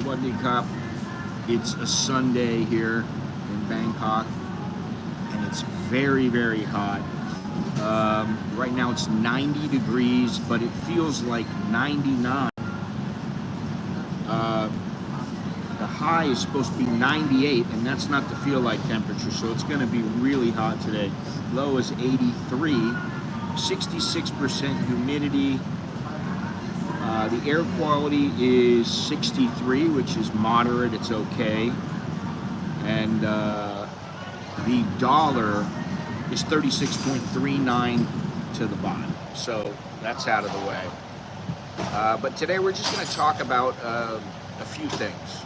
Sawadee Krap. It's a Sunday here in Bangkok, and it's very, very hot. Right now it's 90 degrees, but it feels like 99. The high is supposed to be 98, and that's not the feel like temperature, so it's going to be really hot today. Low is 83, 66% humidity. The air quality is 63, which is moderate, it's okay. And the dollar is 36.39 to the bottom. So that's out of the way. But today we're just going to talk about a few things.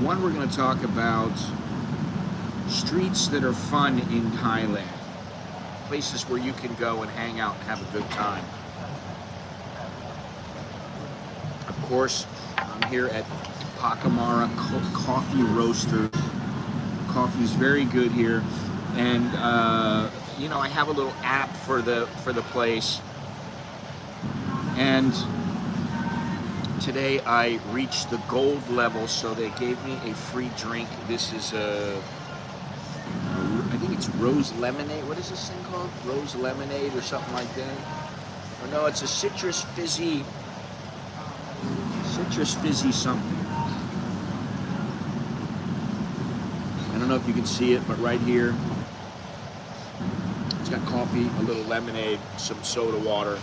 One, we're going to talk about streets that are fun in Thailand. Places where you can go and hang out and have a good time. Of course, I'm here at Pakamara Coffee Roaster. Coffee is very good here, and you know, I have a little app for the place. And today I reached the gold level, so they gave me a free drink. This is I think it's rose lemonade. What is this thing called? Rose lemonade or something like that? Or no, it's a citrus fizzy something. I don't know if you can see it, but right here, it's got coffee, a little lemonade, some soda water,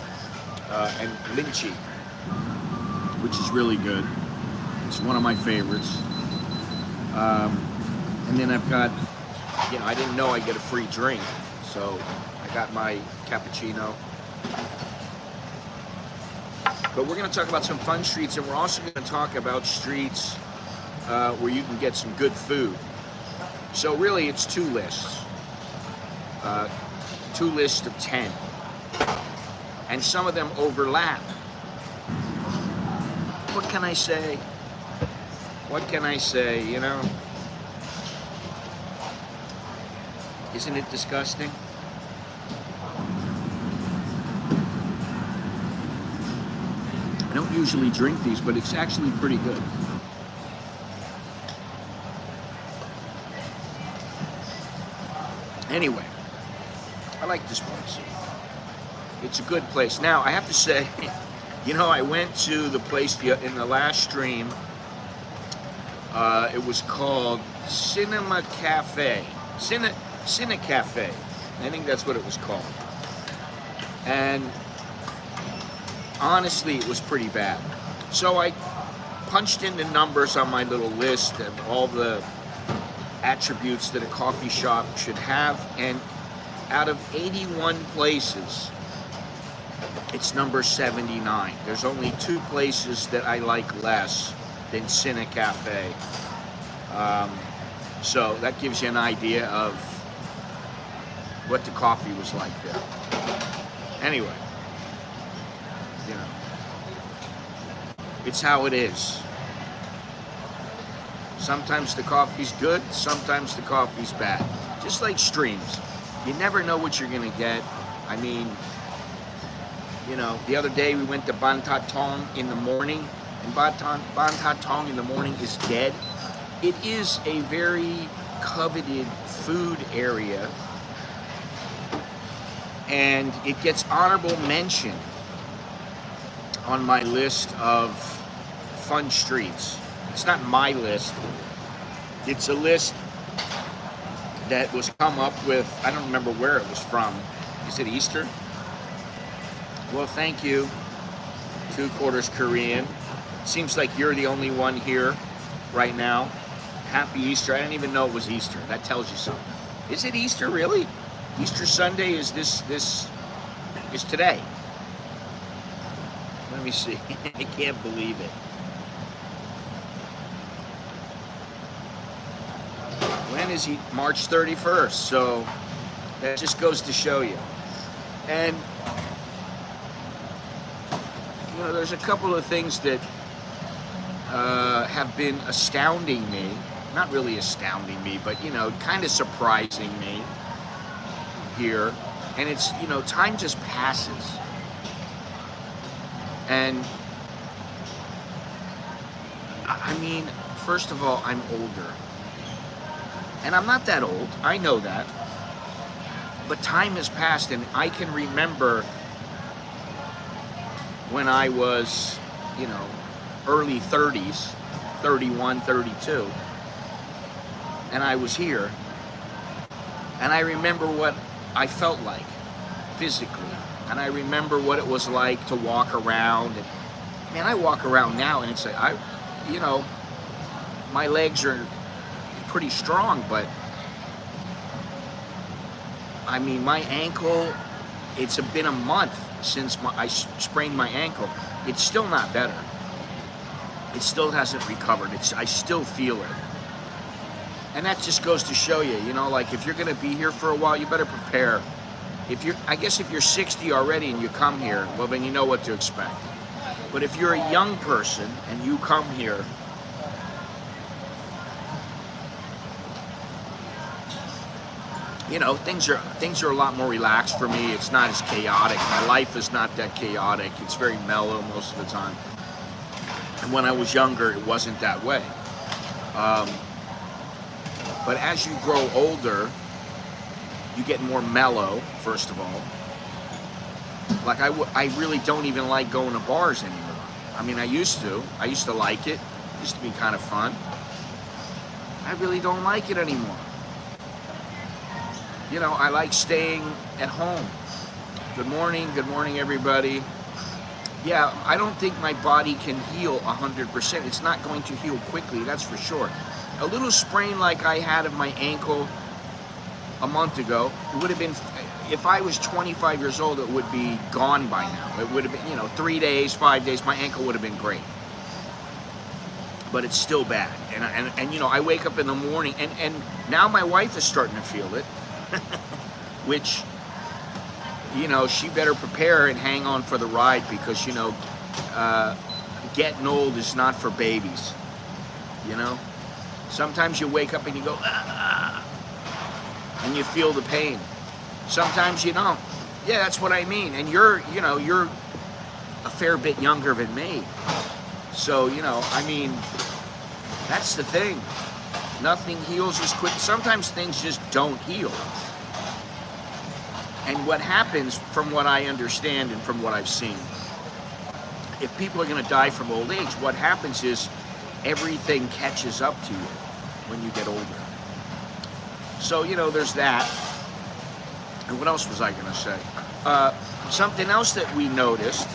and lychee, which is really good. It's one of my favorites. And then I've got, you know, I didn't know I'd get a free drink, so I got my cappuccino. But we're going to talk about some fun streets, and we're also going to talk about streets where you can get some good food. So really, it's two lists. Two lists of 10. And some of them overlap. What can I say? What can I say, you know? Isn't it disgusting? I don't usually drink these, but it's actually pretty good. Anyway, I like this place. It's a good place. Now, I have to say, you know, I went to the place in the last stream. It was called Cinema Cafe. Cine Cafe. I think that's what it was called. And honestly, it was pretty bad. So I punched in the numbers on my little list of all the attributes that a coffee shop should have, and out of 81 places, it's number 79. There's only 2 places that I like less than Cine Cafe. So that gives you an idea of what the coffee was like there. Anyway, you know, it's how it is. Sometimes the coffee's good, sometimes the coffee's bad. Just like streams. You never know what you're gonna get. I mean, you know, the other day we went to Ban That Tong in the morning, and Ban That Tong in the morning is dead. It is a very coveted food area, and it gets honorable mention on my list of fun streets. It's not my list. It's a list that was come up with, I don't remember where it was from. Is it Easter? Well, thank you. 2/4 Korean. Seems like you're the only one here right now. Happy Easter. I didn't even know it was Easter. That tells you something. Is it Easter, really? Easter Sunday is is today. Let me see. I can't believe it. When is he? March 31st. So that just goes to show you. And you know, there's a couple of things that have been astounding me. Not really astounding me, but you know, kind of surprising me here. And it's, you know, time just passes. And I mean, first of all, I'm older. And I'm not that old, I know that. But time has passed, and I can remember when I was, you know, early 30s, 31, 32, and I was here, and I remember what I felt like physically, and I remember what it was like to walk around. And man, I walk around now, and it's like, you know, my legs are pretty strong, but I mean, my ankle, it's been a month since I sprained my ankle. It's still not better. It still hasn't recovered. I still feel it. And that just goes to show you, you know, like if you're going to be here for a while, you better prepare. I guess if you're 60 already and you come here, well, then you know what to expect. But if you're a young person and you come here, you know, things are a lot more relaxed for me. It's not as chaotic. My life is not that chaotic. It's very mellow most of the time. And when I was younger, it wasn't that way. But as you grow older, you get more mellow, first of all. Like I really don't even like going to bars anymore. I mean, I used to like it. It used to be kind of fun. I really don't like it anymore. You know, I like staying at home. Good morning everybody. Yeah, I don't think my body can heal 100%. It's not going to heal quickly, that's for sure. A little sprain like I had of my ankle a month ago, it would have been, if I was 25 years old, it would be gone by now. It would have been, you know, 3 days, 5 days, my ankle would have been great. But it's still bad. And you know, I wake up in the morning, and now my wife is starting to feel it. Which, you know, she better prepare and hang on for the ride, because, you know, getting old is not for babies. You know, sometimes you wake up and you go, ah, and you feel the pain. Sometimes you don't. Yeah, that's what I mean. And you're a fair bit younger than me. So, you know, I mean, that's the thing. Nothing heals as quick. Sometimes things just don't heal. And what happens, from what I understand and from what I've seen, if people are going to die from old age, what happens is everything catches up to you when you get older. So, you know, there's that. And what else was I going to say? Something else that we noticed.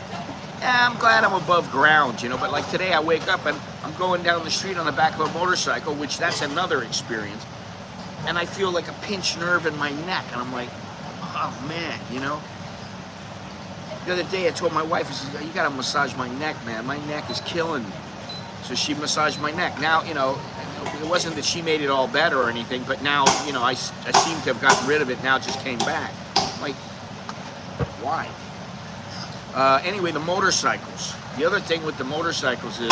I'm glad I'm above ground, you know, but like today I wake up and I'm going down the street on the back of a motorcycle, which that's another experience. And I feel like a pinched nerve in my neck, and I'm like, oh man, you know. The other day I told my wife, I said, you gotta massage my neck, man. My neck is killing me. So she massaged my neck. Now, you know, it wasn't that she made it all better or anything, but now, you know, I seem to have gotten rid of it. Now it just came back. I'm like, why? Anyway, the motorcycles. The other thing with the motorcycles is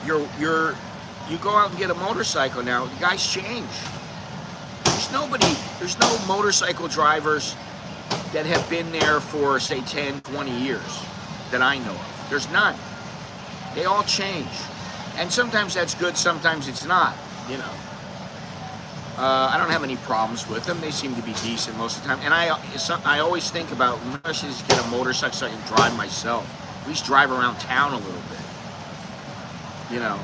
you go out and get a motorcycle now, the guys change. There's no motorcycle drivers that have been there for, say, 10, 20 years that I know of. There's none. They all change. And sometimes that's good, sometimes it's not, you know. I don't have any problems with them. They seem to be decent most of the time. And I always think about, I should just get a motorcycle so I can drive myself. At least drive around town a little bit. You know.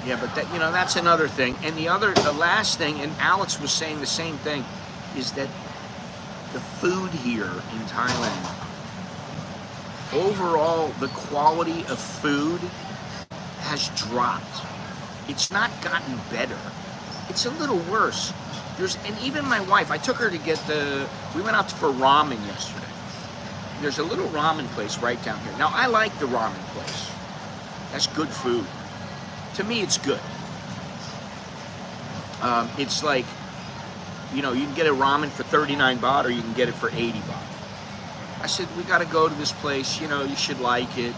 Yeah, but that, you know, that's another thing. And the last thing, and Alex was saying the same thing, is that the food here in Thailand, overall, the quality of food has dropped. It's not gotten better. It's a little worse. And even my wife, I took her to we went out for ramen yesterday. There's a little ramen place right down here. Now, I like the ramen place. That's good food. To me, it's good. It's like, you know, you can get a ramen for 39 baht or you can get it for 80 baht. I said, we got to go to this place, you know, you should like it.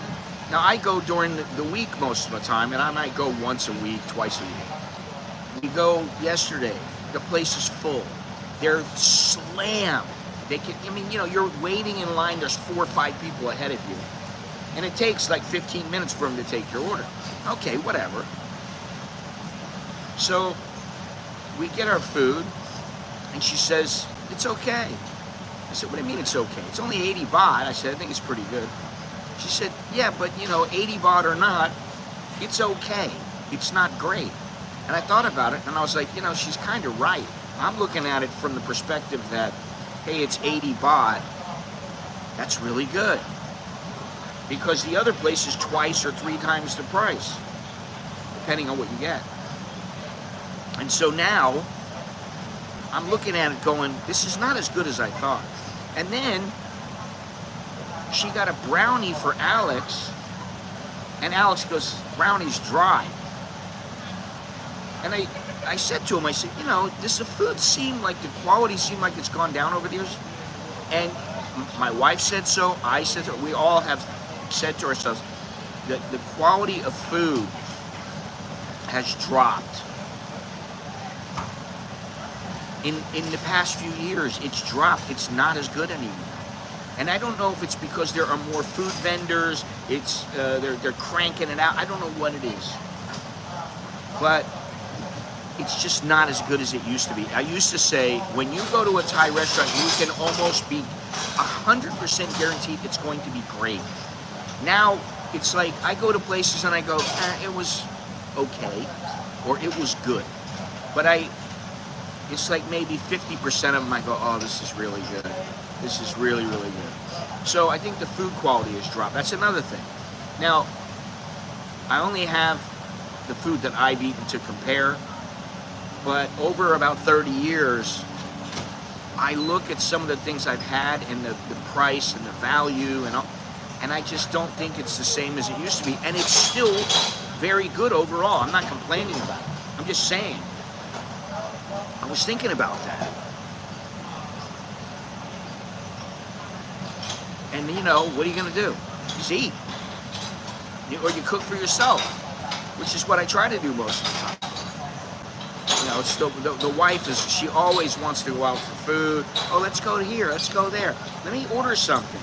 Now, I go during the week most of the time, and I might go once a week, twice a week. We go yesterday, the place is full. They're slammed. They can, I mean, you know, you're waiting in line, there's 4 or 5 people ahead of you. And it takes like 15 minutes for them to take your order. Okay, whatever. So we get our food, and she says, it's okay. I said, what do you mean it's okay? It's only 80 baht. I said, I think it's pretty good. She said, yeah, but you know, 80 baht or not, it's okay. It's not great. And I thought about it, and I was like, you know, she's kind of right. I'm looking at it from the perspective that, hey, it's 80 baht. That's really good. Because the other place is 2 or 3 times the price, depending on what you get. And so now, I'm looking at it going, this is not as good as I thought. And then, she got a brownie for Alex, and Alex goes, brownie's dry. And I said to him, I said, you know, does the food seem like, the quality seem like it's gone down over the years? And my wife said so, I said so, we all have said to ourselves that the quality of food has dropped. In the past few years, it's dropped. It's not as good anymore. And I don't know if it's because there are more food vendors, it's they're cranking it out. I don't know what it is. But it's just not as good as it used to be. I used to say, when you go to a Thai restaurant, you can almost be 100% guaranteed it's going to be great. Now, it's like, I go to places and I go, it was okay, or it was good. But it's like maybe 50% of them I go, oh, this is really good. This is really, really good. So I think the food quality has dropped. That's another thing. Now, I only have the food that I've eaten to compare, but over about 30 years, I look at some of the things I've had and the price and the value and all, and I just don't think it's the same as it used to be. And it's still very good overall. I'm not complaining about it. I'm just saying. I was thinking about that. And you know, what are you going to do? Just eat. Or you cook for yourself, which is what I try to do most of the time. You know, it's still, the wife is, she always wants to go out for food. Oh, let's go to here, let's go there. Let me order something.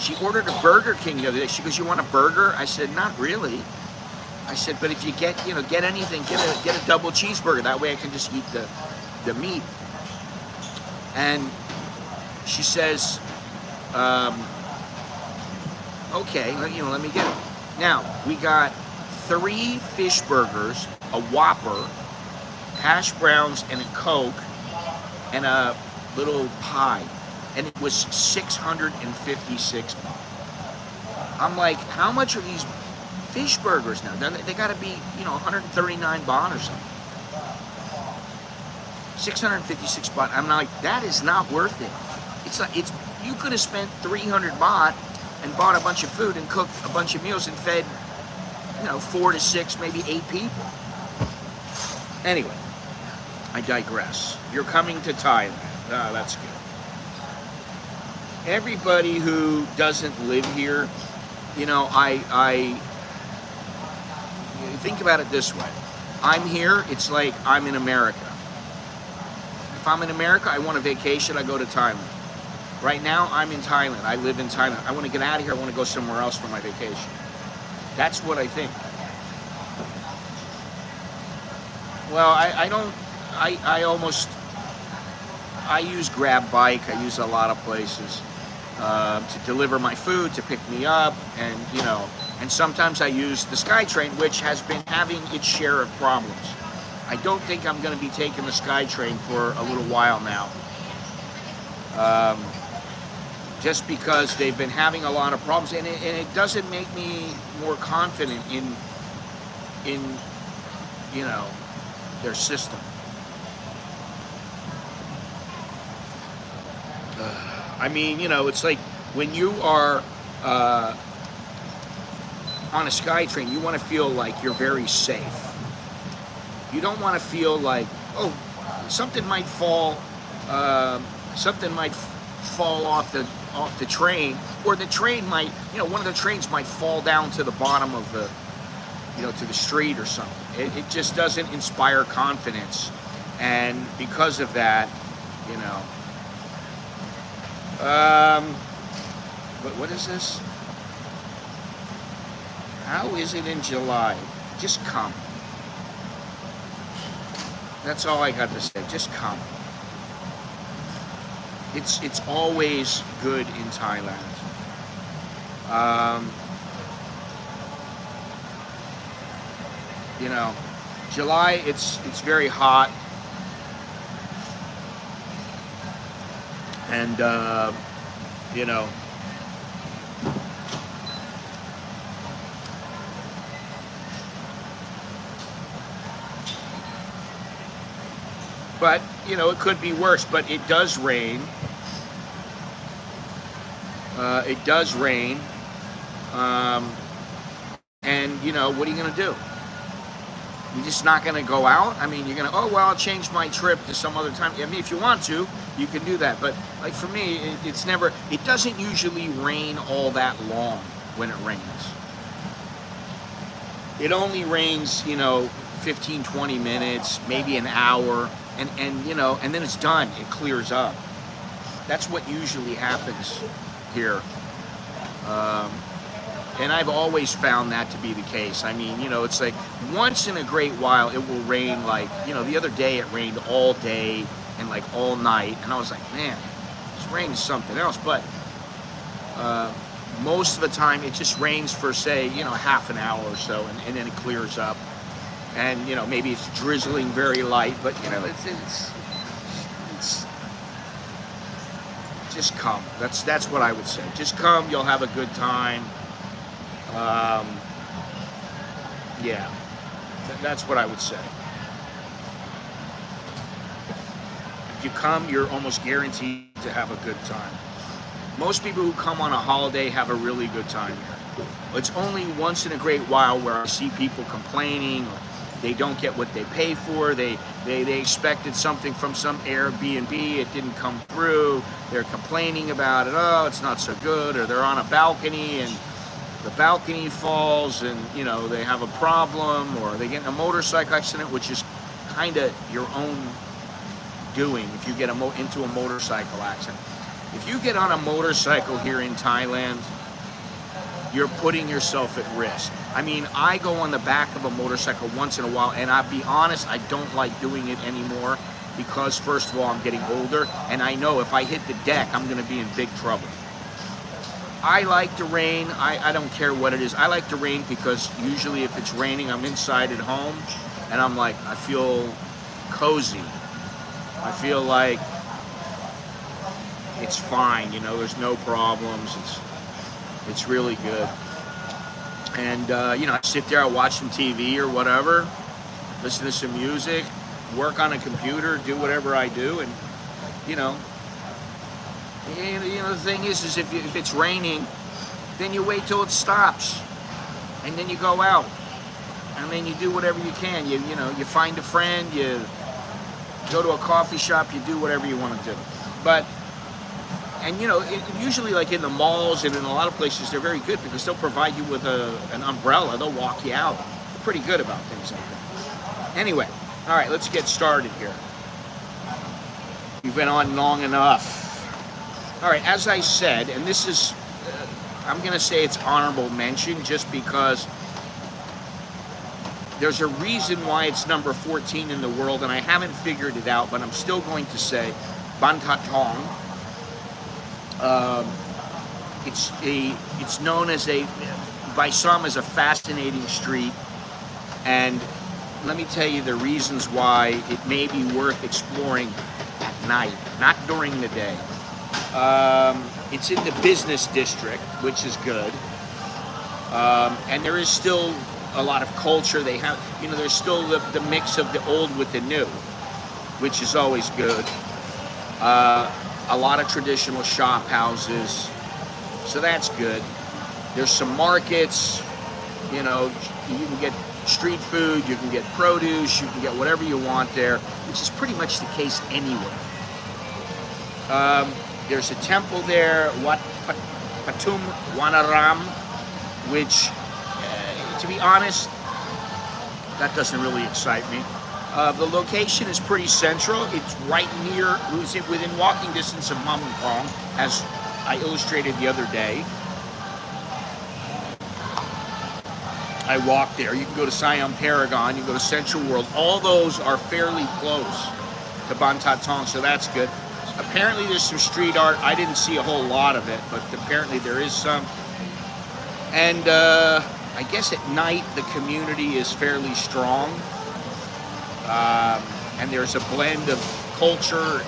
She ordered a Burger King the other day. She goes, you want a burger? I said, not really. I said, but if you get, you know, get anything, get a double cheeseburger. That way I can just eat the meat. And she says, okay, you know, let me get it. Now, we got 3 fish burgers, a Whopper, hash browns, and a Coke, and a little pie. And it was 656 baht. I'm like, how much are these fish burgers now? They gotta be, you know, 139 baht or something. 656 baht. I'm like, that is not worth it. It's like, you could have spent 300 baht and bought a bunch of food and cooked a bunch of meals and fed, you know, 4 to 6, maybe 8 people. Anyway, I digress. You're coming to Thailand. Ah, that's good. Everybody who doesn't live here, you know, I think about it this way. I'm here, it's like I'm in America. If I'm in America, I want a vacation, I go to Thailand. Right now, I'm in Thailand. I live in Thailand. I want to get out of here. I want to go somewhere else for my vacation. That's what I think. Well, I use Grab Bike. I use a lot of places to deliver my food, to pick me up, and, you know, and sometimes I use the SkyTrain, which has been having its share of problems. I don't think I'm going to be taking the SkyTrain for a little while now. Just because they've been having a lot of problems, and it doesn't make me more confident in you know, their system. I mean, you know, it's like when you are on a SkyTrain, you want to feel like you're very safe. You don't want to feel like, oh, something might fall off the train, or the train might, you know, one of the trains might fall down to the bottom of the, you know, to the street or something. It just doesn't inspire confidence, and because of that, you know. What is this? How is it in July? Just come. That's all I got to say. Just come. It's always good in Thailand. You know, July it's very hot, and you know. But, you know, it could be worse, but it does rain. It does rain. And, you know, what are you going to do? You're just not going to go out? I mean, you're going to, oh, well, I'll change my trip to some other time. I mean, if you want to, you can do that. But, like, for me, it's never, it doesn't usually rain all that long when it rains. It only rains, you know, 15, 20 minutes, maybe an hour. And you know, and then it's done. It clears up. That's what usually happens here. And I've always found that to be the case. I mean, you know, it's like once in a great while it will rain. Like, you know, the other day it rained all day and like all night, and I was like, man, this rain is something else. But most of the time it just rains for, say, you know, half an hour or so, and then it clears up. And, you know, maybe it's drizzling very light, but, you know, it's just come. That's what I would say. Just come. You'll have a good time. Yeah, that's what I would say. If you come, you're almost guaranteed to have a good time. Most people who come on a holiday have a really good time here. It's only once in a great while where I see people complaining, or they don't get what they pay for. They expected something from some Airbnb. It didn't come through. They're complaining about it. Oh, it's not so good. Or they're on a balcony and the balcony falls, and, you know, they have a problem, or they get in a motorcycle accident, which is kind of your own doing if you get into a motorcycle accident. If you get on a motorcycle here in Thailand, you're putting yourself at risk. I mean, I go on the back of a motorcycle once in a while, and I'll be honest, I don't like doing it anymore because, first of all, I'm getting older, and I know if I hit the deck, I'm going to be in big trouble. I like the rain. I don't care what it is. I like the rain because usually if it's raining, I'm inside at home, and I'm like, I feel cozy. I feel like it's fine, you know, there's no problems. It's really good. And, you know, I sit there, I watch some TV or whatever, listen to some music, work on a computer, do whatever I do, and, you know, the thing is if it's raining, then you wait till it stops, and then you go out, and then you do whatever you can. You know, you find a friend, you go to a coffee shop, you do whatever you want to do. But, and you know, usually like in the malls and in a lot of places, they're very good because they'll provide you with an umbrella. They'll walk you out. They're pretty good about things like that. Anyway, all right, let's get started here. We've been on long enough. All right, as I said, and this is, I'm going to say it's honorable mention just because there's a reason why it's number 14 in the world, and I haven't figured it out, but I'm still going to say Bantat Tong. It's known as by some as a fascinating street, and let me tell you the reasons why it may be worth exploring at night, not during the day. It's in the business district, which is good, and there is still a lot of culture. They have, you know, there's still the mix of the old with the new, which is always good. A lot of traditional shop houses, so that's good. There's some markets, you know, you can get street food, you can get produce, you can get whatever you want there, which is pretty much the case anywhere. There's a temple there, Patum Wanaram, which, to be honest, that doesn't really excite me. The location is pretty central. It's right near, within walking distance of Mamukong, as I illustrated the other day. I walked there. You can go to Siam Paragon, you can go to Central World. All those are fairly close to Ban That Tong, so that's good. Apparently there's some street art. I didn't see a whole lot of it, but apparently there is some. And I guess at night the community is fairly strong. And there's a blend of culture,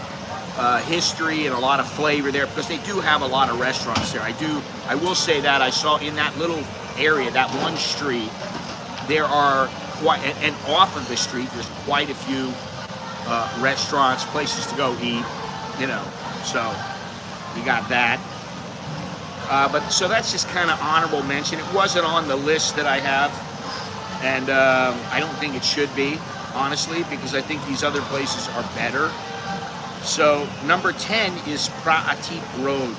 history, and a lot of flavor there, because they do have a lot of restaurants there. I will say that I saw in that little area, that one street, there are quite, and off of the street, there's quite a few restaurants, places to go eat, you know, so you got that. But so that's just kind of honorable mention. It wasn't on the list that I have, and I don't think it should be, honestly, because I think these other places are better. So number 10 is Praatip Road,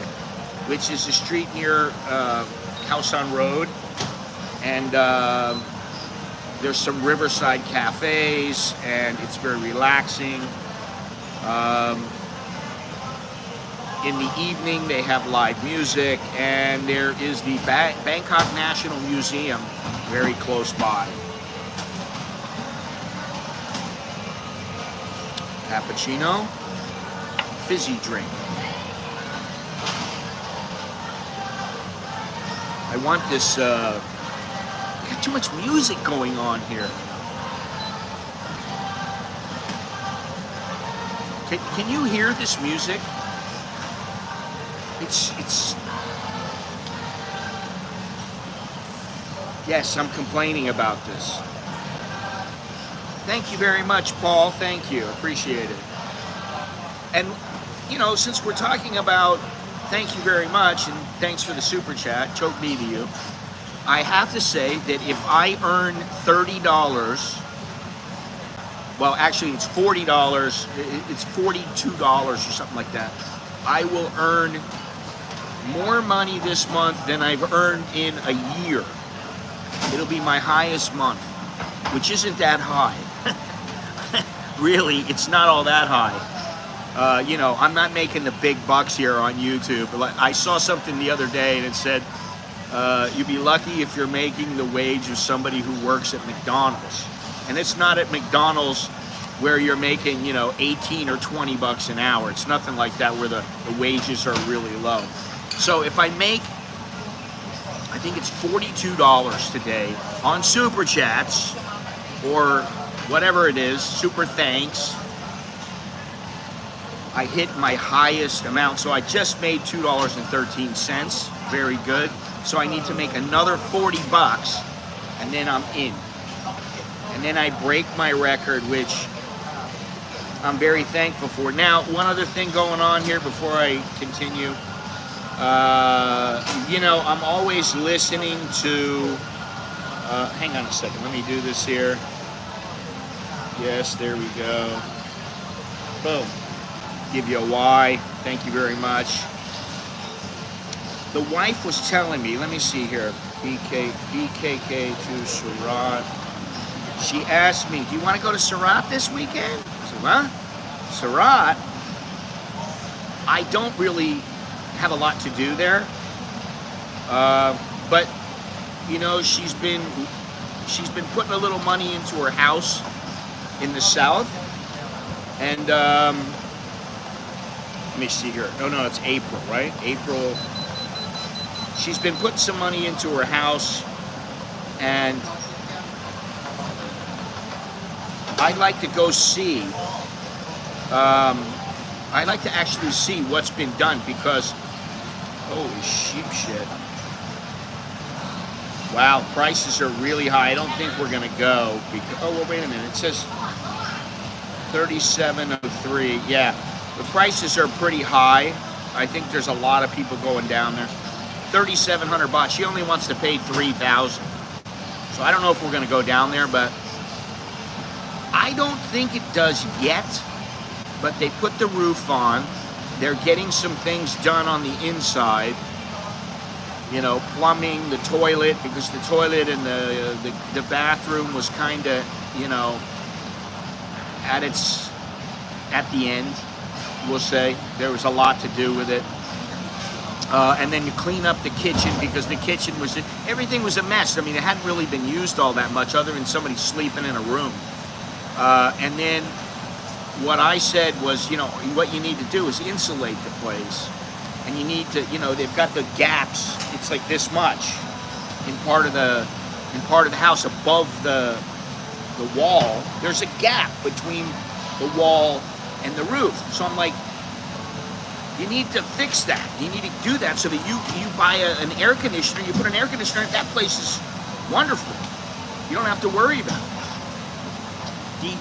which is a street near Khao San Road, and there's some riverside cafes, and it's very relaxing. In the evening, they have live music, and there is the Bangkok National Museum very close by. Cappuccino, fizzy drink. I want this, got too much music going on here. Can you hear this music? It's, yes, I'm complaining about this. Thank you very much, Paul. Thank you. Appreciate it. And, you know, since we're talking about thank you very much and thanks for the super chat, choke me to you, I have to say that if I earn $30, well, actually it's $40, it's $42 or something like that, I will earn more money this month than I've earned in a year. It'll be my highest month, which isn't that high. Really, it's not all that high. You know, I'm not making the big bucks here on YouTube. I saw something the other day and it said, you'd be lucky if you're making the wage of somebody who works at McDonald's. And it's not at McDonald's where you're making, you know, 18 or 20 bucks an hour. It's nothing like that where the wages are really low. So if I make, I think it's $42 today on Super Chats or whatever it is, Super Thanks, I hit my highest amount. So I just made $2.13, very good. So I need to make another 40 bucks and then I'm in. And then I break my record, which I'm very thankful for. Now, one other thing going on here before I continue. You know, I'm always listening to, hang on a second, let me do this here. Yes, there we go. Boom. Give you a Y. Thank you very much. The wife was telling me, let me see here, BKK to Surat. She asked me, do you want to go to Surat this weekend? I said, what? Surat? I don't really have a lot to do there. But, you know, she's been putting a little money into her house in the south. And, let me see here. No, it's April, right? April. She's been putting some money into her house, and I'd like to go see, I'd like to actually see what's been done, because, holy sheep shit. Wow, prices are really high. I don't think we're gonna go, because, oh, well, wait a minute, it says 3703, yeah. The prices are pretty high. I think there's a lot of people going down there. 3,700 baht. She only wants to pay 3,000. So I don't know if we're gonna go down there, but I don't think it does yet. But they put the roof on. They're getting some things done on the inside. you know, plumbing, the toilet, because the toilet and the bathroom was kind of, you know, at the end, we'll say. There was a lot to do with it. And then you clean up the kitchen, because the kitchen was, everything was a mess. I mean, it hadn't really been used all that much other than somebody sleeping in a room. And then what I said was, you know, what you need to do is insulate the place. And you need to, you know, they've got the gaps. It's like this much in part of the house above the wall. There's a gap between the wall and the roof. So I'm like, you need to fix that. You need to do that so that you buy an air conditioner. You put an air conditioner in, that place is wonderful. You don't have to worry about it.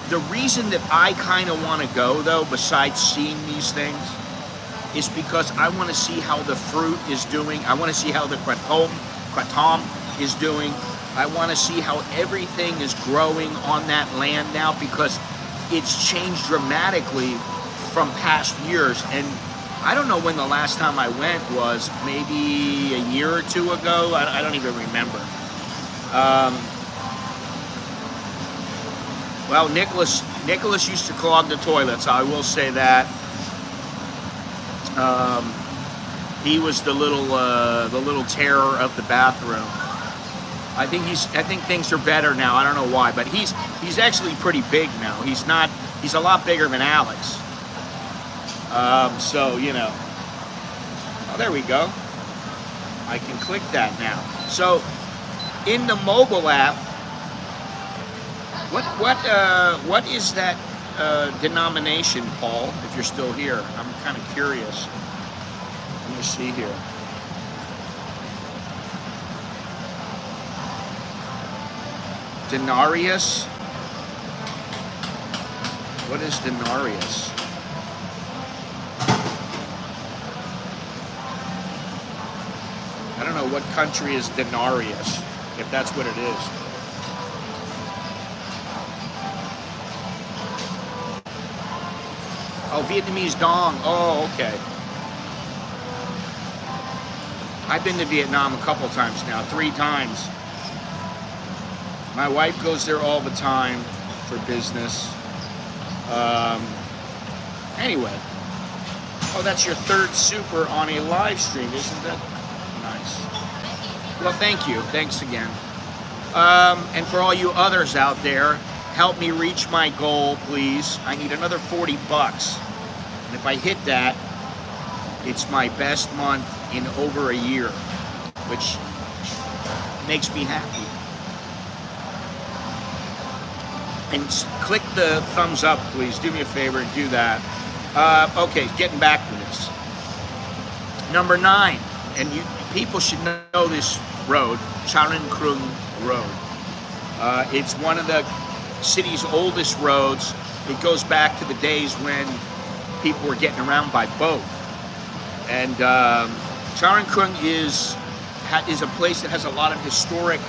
The reason that I kind of want to go, though, besides seeing these things, is because I want to see how the fruit is doing. I want to see how the kratom is doing. I want to see how everything is growing on that land now, because it's changed dramatically from past years. And I don't know when the last time I went was, maybe a year or two ago. I don't even remember. Well, Nicholas used to clog the toilets. I will say that. He was the little terror of the bathroom. I think things are better now. I don't know why, but he's actually pretty big now. He's a lot bigger than Alex. So, you know. Oh, there we go. I can click that now. So, in the mobile app, what is that denomination, Paul? If you're still here, I'm kind of curious. Let me see here. Denarius. What is denarius? I don't know what country is denarius, if that's what it is. Oh, Vietnamese dong. Oh, okay. I've been to Vietnam a couple times now, 3 times. My wife goes there all the time for business. Anyway. Oh, that's your 3rd super on a live stream, isn't that nice? Well, thank you. Thanks again. And for all you others out there, help me reach my goal, please. I need another 40 bucks. And if I hit that, it's my best month in over a year, which makes me happy. And click the thumbs up, please. Do me a favor and do that. Okay, getting back to this. Number 9, and people should know this road, Charan Krung Road. It's one of the city's oldest roads. It goes back to the days when people were getting around by boat. And Charan Krung is a place that has a lot of historic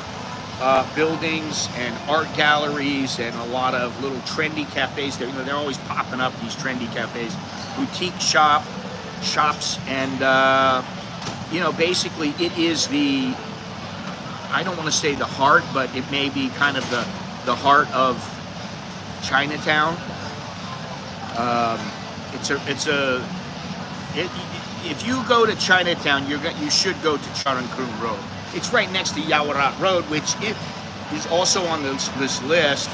buildings and art galleries and a lot of little trendy cafes. They're always popping up, these trendy cafes, boutique shops, and basically it is I don't want to say the heart, but it may be kind of the heart of Chinatown. If you go to Chinatown, you should go to Charan Krung Road. It's right next to Yawarat Road, which is also on this list,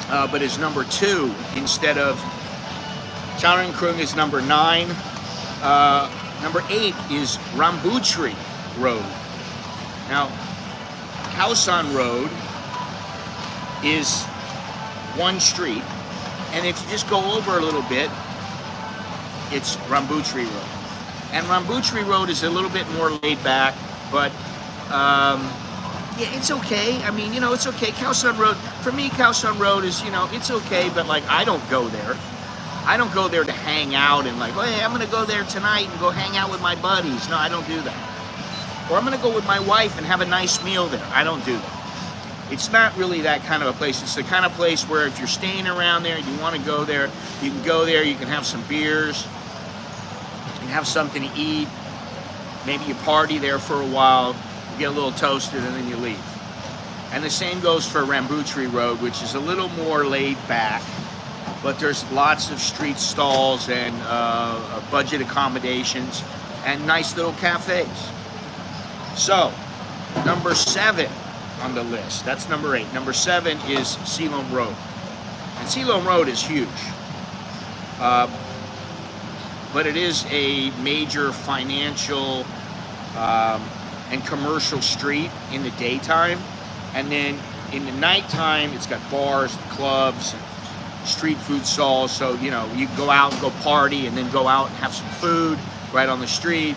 but is number 2 instead of Charan Krung is number 9. Number 8 is Rambutri Road. Now, Khao Road is one street, and if you just go over a little bit, it's Rambutri Road. And Rambutri Road is a little bit more laid back, but yeah, it's okay. I mean, it's okay. Khao Road, for me, Khao Road is, it's okay, but like, I don't go there. I don't go there to hang out and like, oh, hey, I'm going to go there tonight and go hang out with my buddies. No, I don't do that. Or I'm going to go with my wife and have a nice meal there. I don't do that. It's not really that kind of a place. It's the kind of place where if you're staying around there, you want to go there, you can go there, you can have some beers, you can have something to eat. Maybe you party there for a while, you get a little toasted, and then you leave. And the same goes for Rambutri Road, which is a little more laid back, but there's lots of street stalls and budget accommodations and nice little cafes. So, number 7 on the list, that's number 8. Number 7 is Silom Road. And Silom Road is huge. But it is a major financial and commercial street in the daytime. And then in the nighttime, it's got bars, and clubs, and street food stalls. So, you know, you can go out and go party and then go out and have some food right on the street.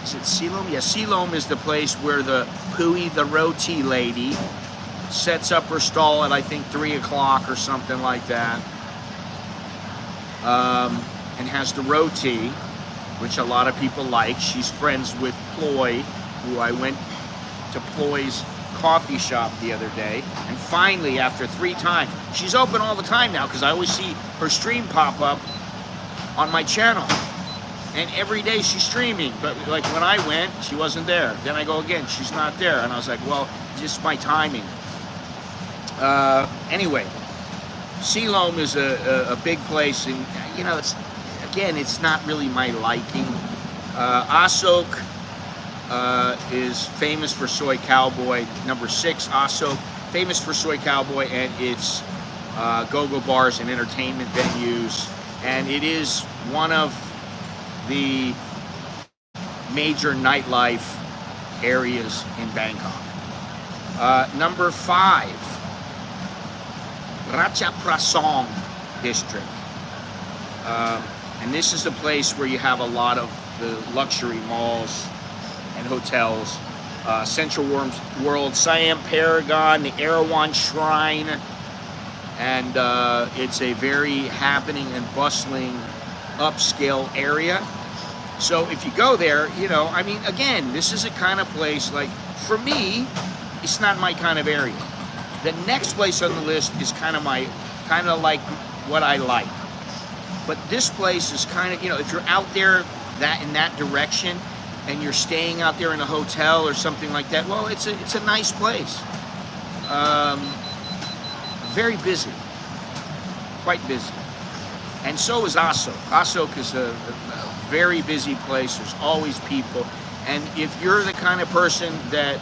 Is it Silom? Yeah, Silom is the place where the Pui, the roti lady, sets up her stall at, I think, 3 o'clock or something like that. And has the roti, which a lot of people like. She's friends with Ploy, who I went to Ploy's coffee shop the other day. And finally, after 3 times, she's open all the time now because I always see her stream pop up on my channel. And every day she's streaming, but like when I went, she wasn't there. Then I go again, she's not there. And I was like, well, just my timing. Anyway, Silom is a big place, and you know, it's not really my liking. Asok is famous for Soy Cowboy. Number 6, Asok, famous for Soy Cowboy and its go-go bars and entertainment venues. And it is one of the major nightlife areas in Bangkok. Number 5, Ratchaprasong district. And this is the place where you have a lot of the luxury malls and hotels. Central World, Siam Paragon, the Erawan Shrine, and it's a very happening and bustling upscale area. So if you go there, you know, I mean, again, this is a kind of place, like, for me, it's not my kind of area. The next place on the list is kind of like what I like. But this place is kind of, you know, if you're out there in that direction and you're staying out there in a hotel or something like that, well, it's a nice place. Very busy, quite busy. And so is Asok. Asok is a very busy place. There's always people. And if you're the kind of person that,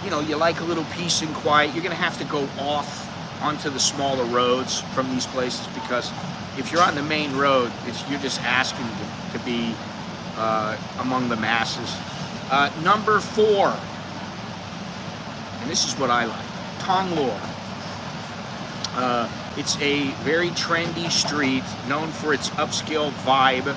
you know, you like a little peace and quiet, you're going to have to go off onto the smaller roads from these places, because if you're on the main road, you're just asking to be among the masses. Number 4, and this is what I like, Tonglor. It's a very trendy street known for its upscale vibe,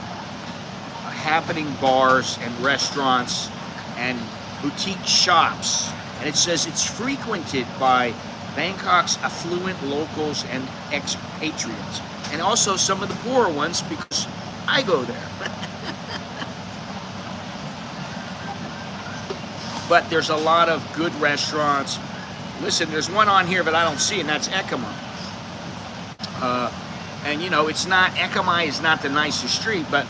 happening bars and restaurants and boutique shops. And it says it's frequented by Bangkok's affluent locals and expatriates, and also some of the poorer ones, because I go there. But there's a lot of good restaurants. Listen, there's one on here that I don't see, and that's Ekamai. And you know, Ekamai is not the nicest street, but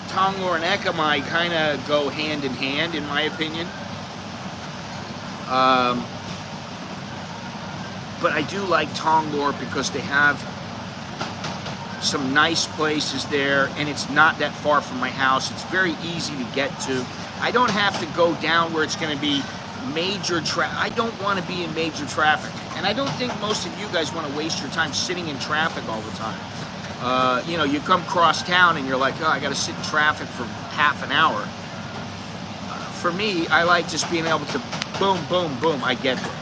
Tonglor and Ekamai kind of go hand in hand, in my opinion. But I do like Tonglor because they have some nice places there, and it's not that far from my house. It's very easy to get to. I don't have to go down where it's going to be major traffic. I don't want to be in major traffic, and I don't think most of you guys want to waste your time sitting in traffic all the time. You know, you come cross town and you're like, oh, I got to sit in traffic for half an hour. For me, I like just being able to boom, boom, boom, I get there.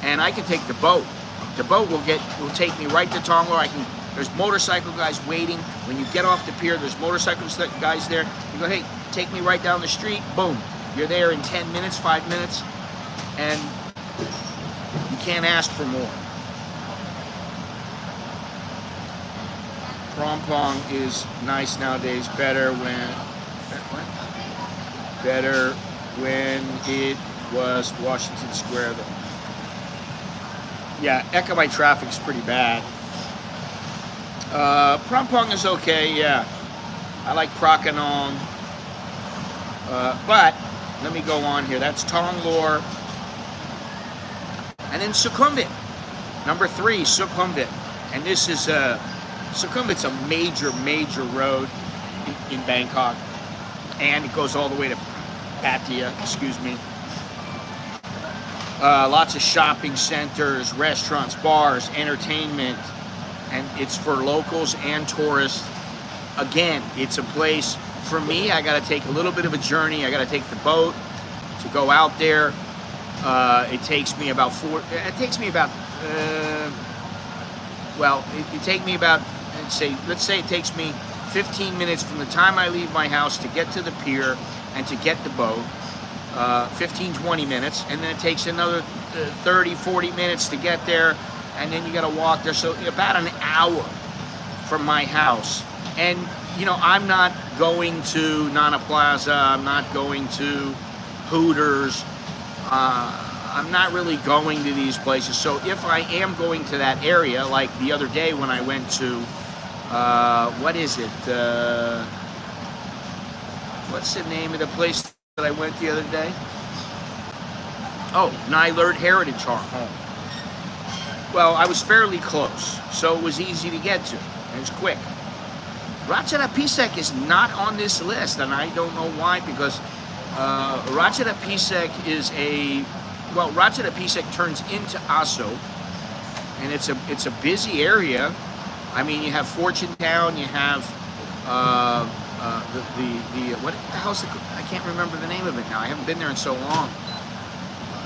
And I can take the boat. The boat will take me right to Tonglor. There's motorcycle guys waiting. When you get off the pier, there's motorcycle guys there. You go, hey, take me right down the street. Boom. You're there in 10 minutes, 5 minutes. And you can't ask for more. Prompong is nice nowadays. Better when it was Washington Square, though. Yeah, Ekamai traffic's pretty bad. Prompong is okay, yeah. I like Prakanong. But let me go on here. That's Tonglor. And then Sukhumvit. Number 3, Sukhumvit. And this is Sukhumvit's a major road in Bangkok. And it goes all the way to Pattaya, excuse me. Lots of shopping centers, restaurants, bars, entertainment. And it's for locals and tourists. Again, it's a place, for me, I got to take a little bit of a journey. I got to take the boat to go out there. It takes me about it take me about let's say it takes me 15 minutes from the time I leave my house to get to the pier and to get the boat. 15-20 minutes, and then it takes another 30-40 minutes to get there, and then you got to walk there. So about an hour from my house. And you know, I'm not going to Nana Plaza, I'm not going to Hooters, I'm not really going to these places. So if I am going to that area, like the other day when I went to what is it, what's the name of the place that I went the other day? Oh, Nylurt Heritage Home. Well, I was fairly close, so it was easy to get to, and it's quick. Ratchadapisek is not on this list, and I don't know why, because Ratchadapisek is Ratchadapisek turns into Aso, and it's a busy area. I mean, you have Fortune Town, you have what the hell's I can't remember the name of it now. I haven't been there in so long.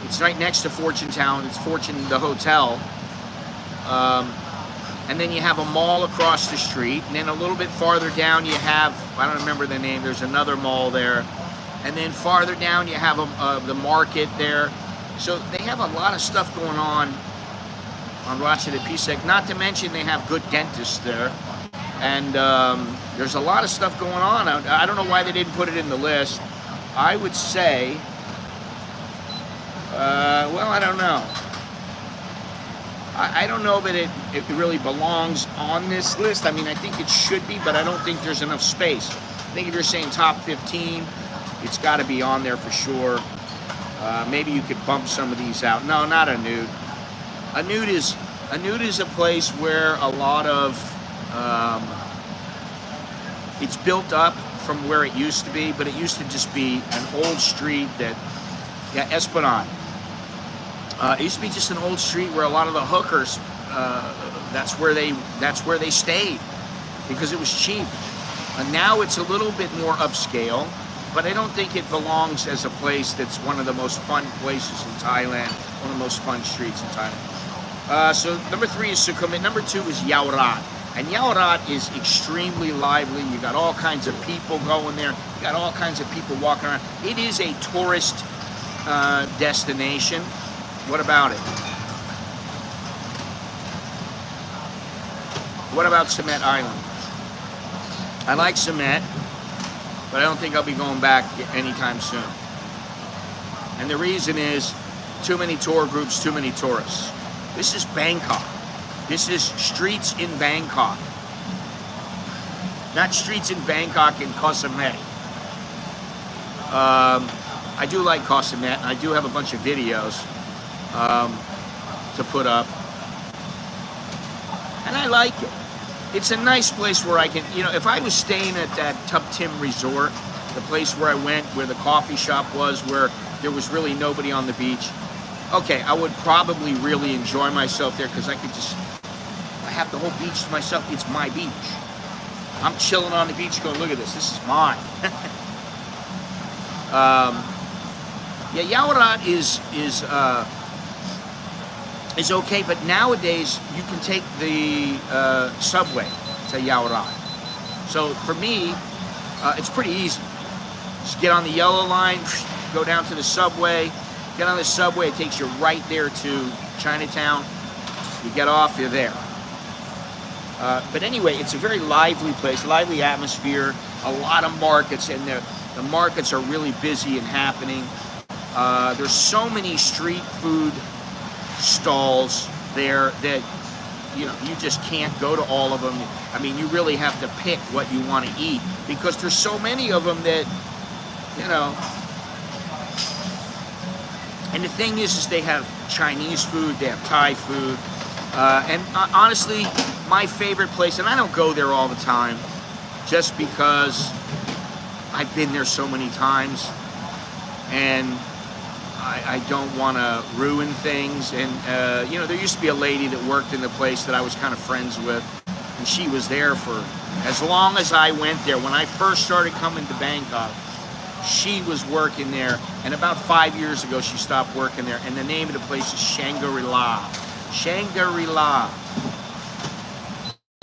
It's right next to Fortune Town. It's Fortune, the hotel. And then you have a mall across the street. And then a little bit farther down you have, I don't remember the name, there's another mall there. And then farther down you have the market there. So they have a lot of stuff going on Ratchadapisek. Not to mention they have good dentists there. And there's a lot of stuff going on. I don't know why they didn't put it in the list. I would say, well, I don't know. I don't know that it really belongs on this list. I mean, I think it should be, but I don't think there's enough space. I think if you're saying top 15, it's got to be on there for sure. Maybe you could bump some of these out. No, not Anud. Anud is a place where a lot of it's built up from where it used to be, but it used to just be an old street that, yeah, Esplanade. It used to be just an old street where a lot of the hookers, that's where they stayed because it was cheap. And now it's a little bit more upscale, but I don't think it belongs as a place that's one of the most fun places in Thailand, one of the most fun streets in Thailand. So number 3 is Sukhumvit. Number 2 is Yaorat. And Yaorat is extremely lively. You got all kinds of people going there. You got all kinds of people walking around. It is a tourist destination. What about it? What about Semet Island? I like Semet, but I don't think I'll be going back anytime soon. And the reason is too many tour groups, too many tourists. This is Bangkok. This is streets in Bangkok. Not streets in Bangkok in Koh Samet. I do like Koh Samet, and I do have a bunch of videos to put up, and I like it. It's a nice place where I can, you know, if I was staying at that Tup Tim Resort, the place where I went, where the coffee shop was, where there was really nobody on the beach, okay, I would probably really enjoy myself there because I have the whole beach to myself. It's my beach. I'm chilling on the beach going, look at this is mine. Yeah, Yaorat is okay, but nowadays you can take the subway to Yaorat. So for me, it's pretty easy. Just get on the yellow line, go down to the subway, get on the subway, it takes you right there to Chinatown. You get off, you're there. But anyway, it's a very lively place, lively atmosphere, a lot of markets, and the markets are really busy and happening. There's so many street food stalls there that you just can't go to all of them. I mean, you really have to pick what you want to eat because there's so many of them that, you know. And the thing is they have Chinese food, they have Thai food, and honestly, my favorite place, and I don't go there all the time, just because I've been there so many times, and I don't want to ruin things. And you know, there used to be a lady that worked in the place that I was kind of friends with, and she was there for as long as I went there. When I first started coming to Bangkok, she was working there, and about 5 years ago she stopped working there, and the name of the place is Shangri-La. Shangri-La.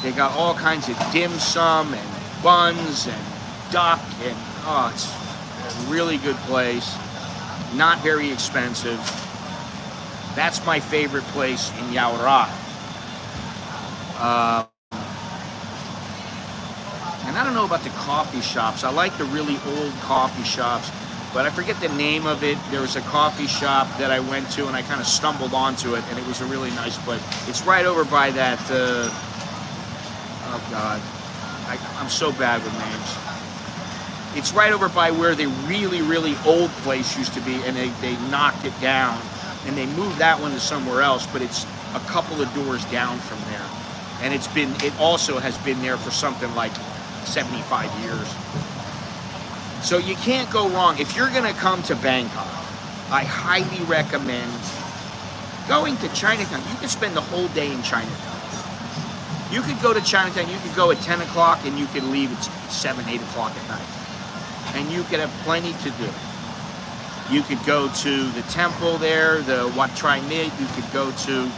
They got all kinds of dim sum and buns and duck, and oh, it's a really good place. Not very expensive. That's my favorite place in Yaowarat. And I don't know about the coffee shops. I like the really old coffee shops, but I forget the name of it. There was a coffee shop that I went to, and I kind of stumbled onto it, and it was a really nice place. It's right over by that, oh God, I'm so bad with names. It's right over by where the really, really old place used to be, and they knocked it down, and they moved that one to somewhere else, but it's a couple of doors down from there. And it also has been there for something like 75 years. So you can't go wrong. If you're gonna come to Bangkok, I highly recommend going to Chinatown. You can spend the whole day in Chinatown. You could go to Chinatown, you could go at 10 o'clock and you could leave at 7, 8 o'clock at night. And you could have plenty to do. You could go to the temple there, the Wat Trai Mid. You could go to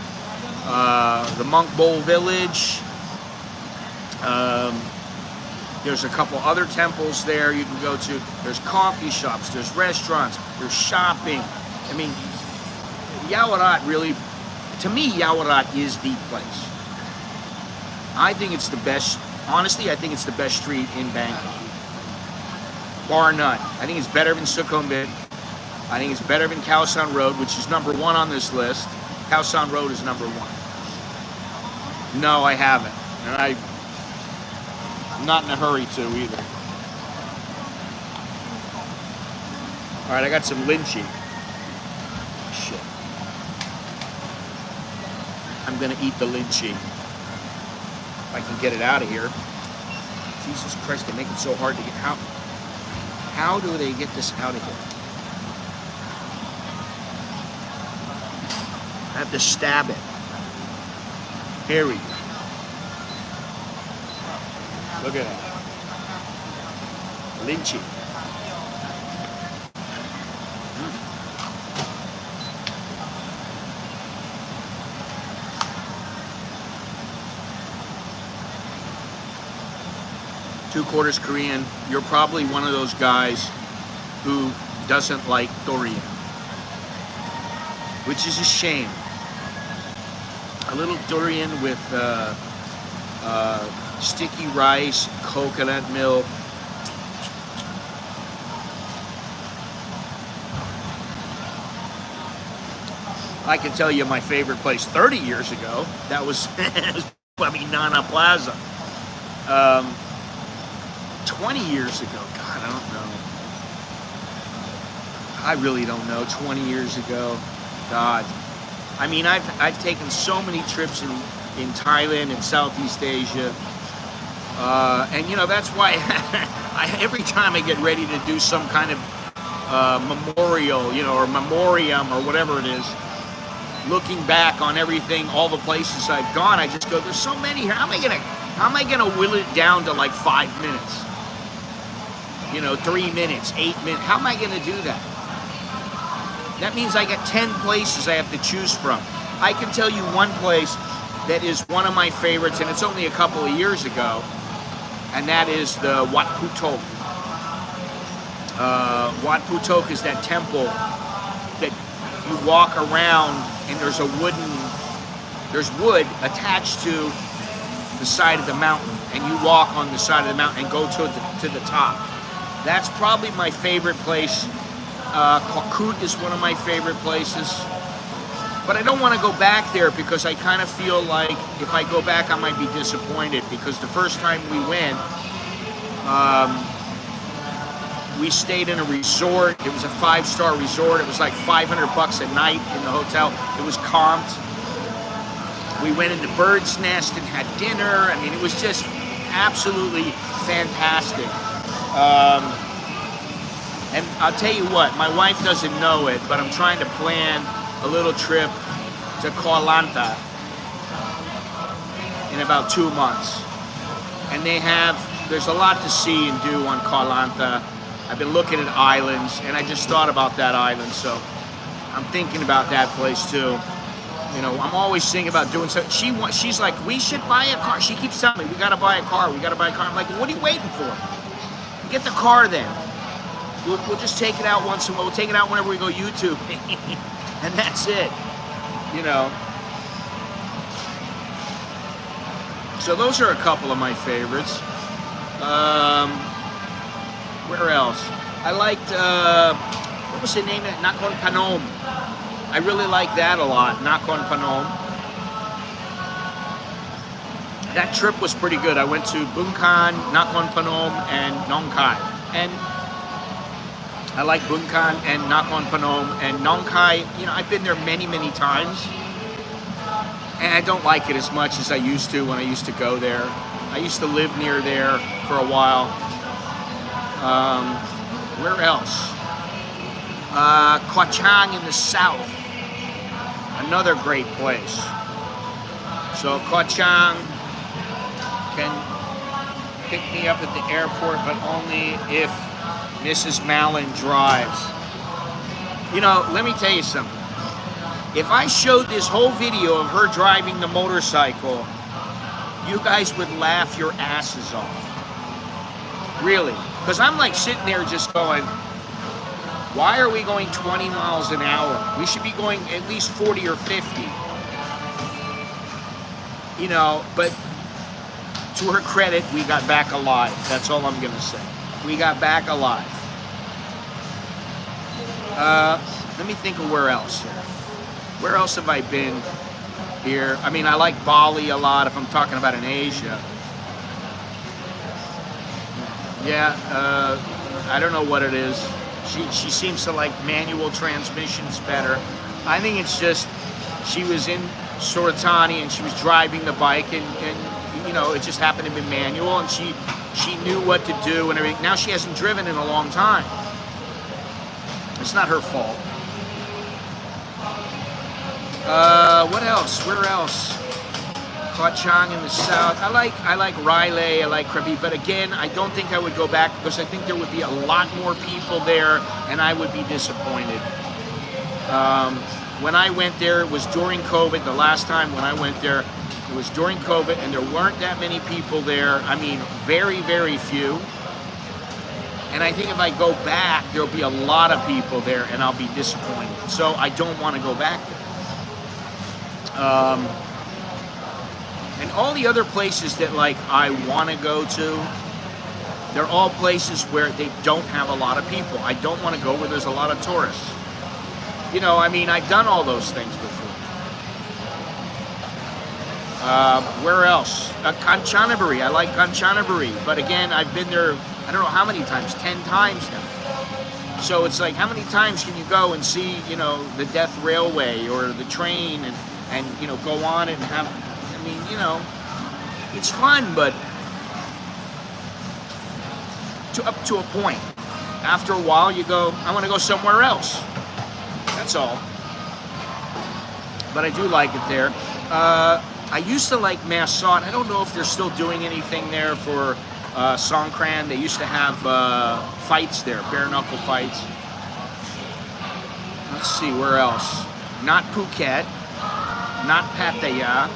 the Monk Bowl Village. There's a couple other temples there you can go to. There's coffee shops, there's restaurants, there's shopping. I mean, Yaowarat really, to me, Yaowarat is the place. I think it's the best, honestly, I think it's the best street in Bangkok. Bar none. I think it's better than Sukhumvit. I think it's better than Khao San Road, which is number 1 on this list. Khao San Road is number 1. No, I haven't. And I'm not in a hurry to either. All right, I got some lychee. Shit. I'm gonna eat the lychee. If I can get it out of here. Jesus Christ, they make it so hard to get out. How do they get this out of here? I have to stab it. Here we go. Look at that. Lychee. Two-quarters Korean. You're probably one of those guys who doesn't like durian, which is a shame. A little durian with sticky rice, coconut milk. I can tell you my favorite place 30 years ago. That was, Nana Plaza. 20 years ago, God, I don't know. I really don't know. 20 years ago, God. I mean, I've taken so many trips in Thailand and Southeast Asia, and you know that's why every time I get ready to do some kind of memorial, you know, or memoriam or whatever it is, looking back on everything, all the places I've gone, I just go, there's so many here. How am I gonna will it down to like 5 minutes? You know, 3 minutes, 8 minutes. How am I gonna do that? That means I got 10 places I have to choose from. I can tell you one place that is one of my favorites, and it's only a couple of years ago, and that is the Wat Phutok. Wat Phutok is that temple that you walk around, and there's wood attached to the side of the mountain, and you walk on the side of the mountain and go to the top. That's probably my favorite place. Kwakut is one of my favorite places. But I don't want to go back there because I kind of feel like if I go back, I might be disappointed, because the first time we went, we stayed in a resort. It was a 5-star resort. It was like $500 a night in the hotel. It was comped. We went in the bird's nest and had dinner. I mean, it was just absolutely fantastic. And I'll tell you what, my wife doesn't know it, but I'm trying to plan a little trip to Koh Lanta in about 2 months. And there's a lot to see and do on Koh Lanta. I've been looking at islands, and I just thought about that island, so I'm thinking about that place too. You know, I'm always thinking about doing something. She's like, we should buy a car. She keeps telling me, we gotta buy a car, we gotta buy a car. I'm like, what are you waiting for? Get the car then. We'll just take it out once in a while. We'll take it out whenever we go YouTube. And that's it, you know. So those are a couple of my favorites. Where else? I liked, what was the name of it? Nakhon Phanom. I really like that a lot, Nakhon Phanom. That trip was pretty good. I went to Bangkok, Nakhon Phanom, and Nong Khai. And I like Bangkok and Nakhon Phanom and Nong Khai. You know, I've been there many, many times. And I don't like it as much as I used to when I used to go there. I used to live near there for a while. Where else? Koh Chang in the south. Another great place. So Koh Chang can pick me up at the airport, but only if Mrs. Mallon drives. You know, let me tell you something. If I showed this whole video of her driving the motorcycle, you guys would laugh your asses off. Really. Because I'm like sitting there just going, why are we going 20 miles an hour? We should be going at least 40 or 50. You know, but to her credit, we got back alive. That's all I'm going to say. We got back alive. Let me think of where else here. Where else have I been here? I mean, I like Bali a lot if I'm talking about in Asia. Yeah, I don't know what it is. She seems to like manual transmissions better. I think it's just she was in Suratani and she was driving the bike and you know, it just happened to be manual and she knew what to do and everything. Now she hasn't driven in a long time. It's not her fault. What else? Where else? Koh Chang in the south. I like Railay, I like Krabi, but again, I don't think I would go back because I think there would be a lot more people there and I would be disappointed. When I went there, it was during COVID. The last time when I went there, it was during COVID and there weren't that many people there. I mean, very, very few. And I think if I go back, there'll be a lot of people there and I'll be disappointed. So I don't want to go back there. And all the other places that like I want to go to, they're all places where they don't have a lot of people. I don't want to go where there's a lot of tourists. You know, I mean, I've done all those things before. Where else? Kanchanaburi. I like Kanchanaburi. But again, I've been there, I don't know how many times, 10 times now. So it's like, how many times can you go and see, you know, the Death Railway or the train and you know, go on and have, I mean, you know, it's fun, but up to a point. After a while, you go, I want to go somewhere else. That's all. But I do like it there. I used to like Massot. I don't know if they're still doing anything there for Songkran. They used to have fights there, bare knuckle fights. Let's see, where else? Not Phuket. Not Pattaya.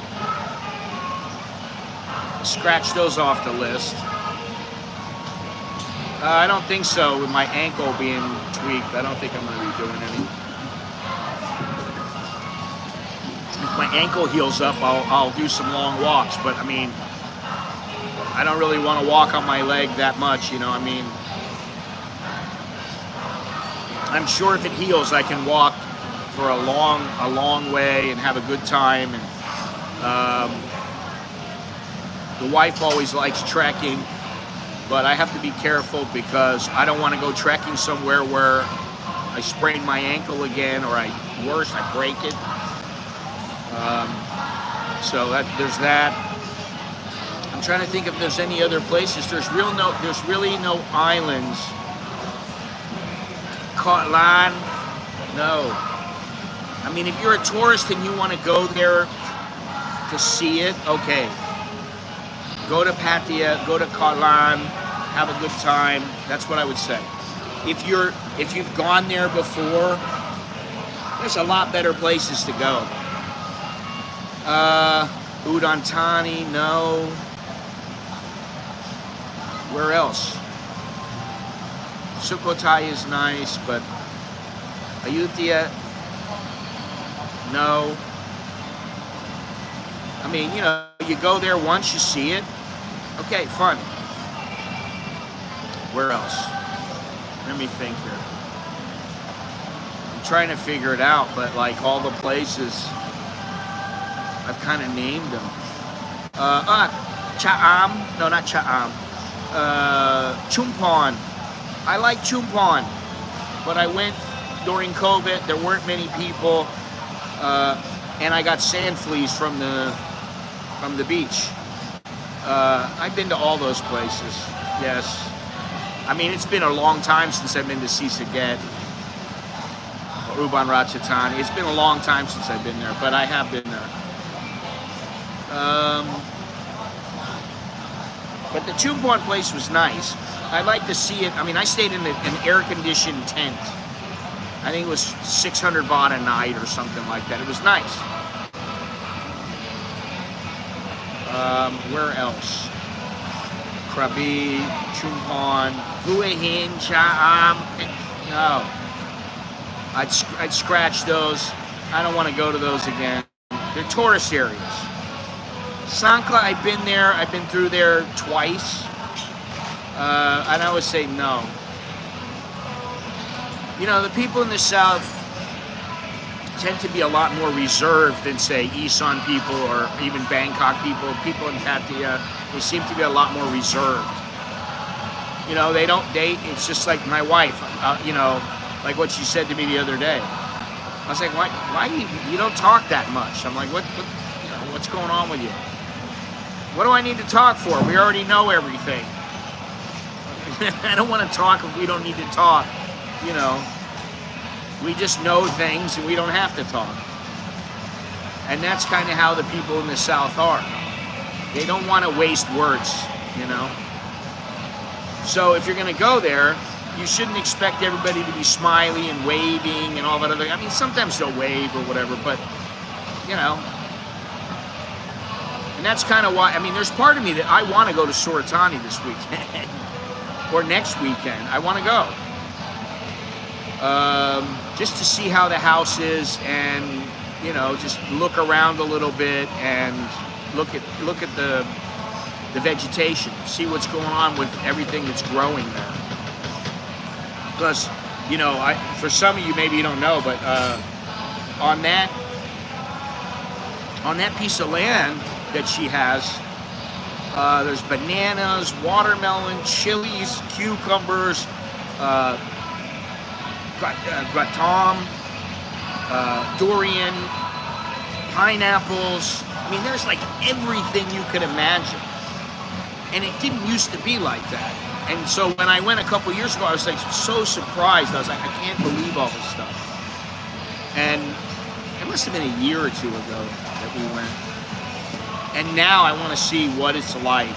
Scratch those off the list. I don't think so, with my ankle being tweaked. I don't think I'm going to be doing any. If my ankle heals up, I'll do some long walks. But, I mean, I don't really want to walk on my leg that much, you know. I mean, I'm sure if it heals, I can walk for a long way and have a good time. And the wife always likes trekking, but I have to be careful because I don't want to go trekking somewhere where I sprain my ankle again, or I break it. So there's that. I'm trying to think if there's any other places. There's really no islands. Scotland, no. I mean, if you're a tourist and you want to go there to see it, okay. Go to Pattaya, go to Scotland, have a good time. That's what I would say. If you've gone there before, there's a lot better places to go. Udon Thani, no. Where else? Sukhothai is nice, but Ayutthaya, no. I mean, you know, you go there once, you see it. Okay, fun. Where else? Let me think here. I'm trying to figure it out, but like all the places, I've kind of named them. Cha'am. No, not Cha'am. Chumpon. I like Chumpon, but I went during COVID. There weren't many people, and I got sand fleas from the beach. I've been to all those places. Yes. I mean, it's been a long time since I've been to Sisaget or Ubon Ratchathani. It's been a long time since I've been there, but I have been there. But the Chumpon place was nice. I like to see it. I mean, I stayed in an air-conditioned tent. I think it was 600 baht a night or something like that. It was nice. Where else? Krabi, Chumpon, Hue Hin, Cha'am. No. I'd scratch those. I don't want to go to those again. They're tourist areas. Sangkla, I've been there. I've been through there twice. And I would say no. You know, the people in the South tend to be a lot more reserved than, say, Isan people or even Bangkok people. People in Pattaya, they seem to be a lot more reserved. You know, it's just like my wife, you know, like what she said to me the other day. I was like, why you don't talk that much? I'm like, what's going on with you? What do I need to talk for? We already know everything. I don't want to talk if we don't need to talk, you know. We just know things and we don't have to talk. And that's kind of how the people in the South are. They don't want to waste words, you know. So if you're going to go there, you shouldn't expect everybody to be smiley and waving and all that other. I mean, sometimes they'll wave or whatever, but, you know. And that's kind of why, I mean, there's part of me that I want to go to Suratani this weekend. Or next weekend. I want to go. Just to see how the house is and, you know, just look around a little bit and look at the vegetation. See what's going on with everything that's growing there. Plus, you know, for some of you, maybe you don't know, but on that piece of land that she has, there's bananas, watermelon, chilies, cucumbers, gratam, durian, pineapples. I mean, there's like everything you could imagine. And it didn't used to be like that. And so when I went a couple years ago, I was like so surprised. I was like, I can't believe all this stuff. And it must have been a year or two ago that we went. And now I want to see what it's like.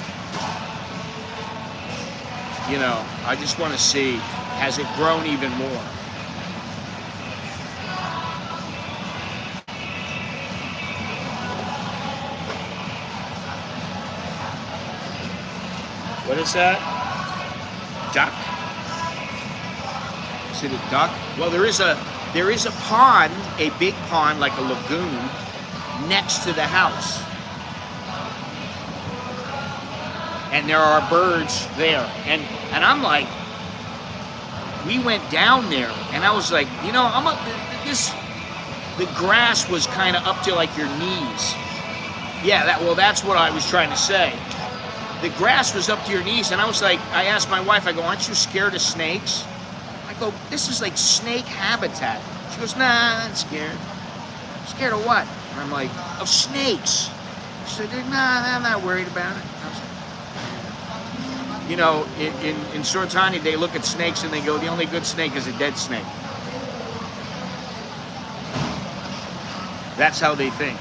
You know, I just want to see, has it grown even more? What is that? Duck? Is it a duck? Well, there is a pond, a big pond, like a lagoon, next to the house. And there are birds there. And I'm like, we went down there, and I was like, you know, the grass was kind of up to like your knees. Yeah, that's what I was trying to say. The grass was up to your knees, and I was like, I asked my wife, I go, aren't you scared of snakes? I go, this is like snake habitat. She goes, nah, I'm scared. Scared of what? And I'm like, of snakes. She said, nah, I'm not worried about it. I was like, you know, in Suratani, they look at snakes and they go, the only good snake is a dead snake. That's how they think.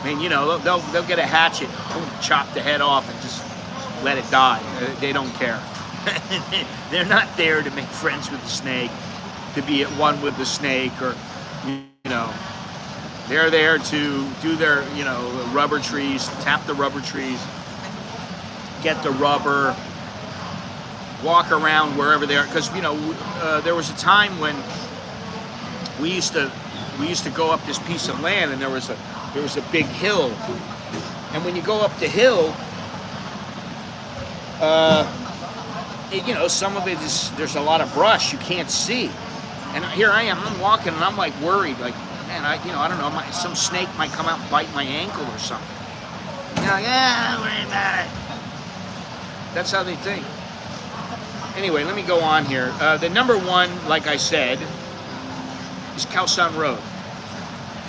I mean, you know, they'll get a hatchet, chop the head off, and just let it die. They don't care. They're not there to make friends with the snake, to be at one with the snake, or, you know, they're there to do their, you know, rubber trees, tap the rubber trees, get the rubber, walk around wherever they are. Because, you know, there was a time when we used to go up this piece of land, and there was a big hill, and when you go up the hill, you know, some of it is, there's a lot of brush you can't see, and here I am, I'm walking, and I'm like worried, like, man, I don't know, some snake might come out and bite my ankle or something. You know, yeah, don't worry about it. That's how they think. Anyway, let me go on here. The number one, like I said, is Khao San Road.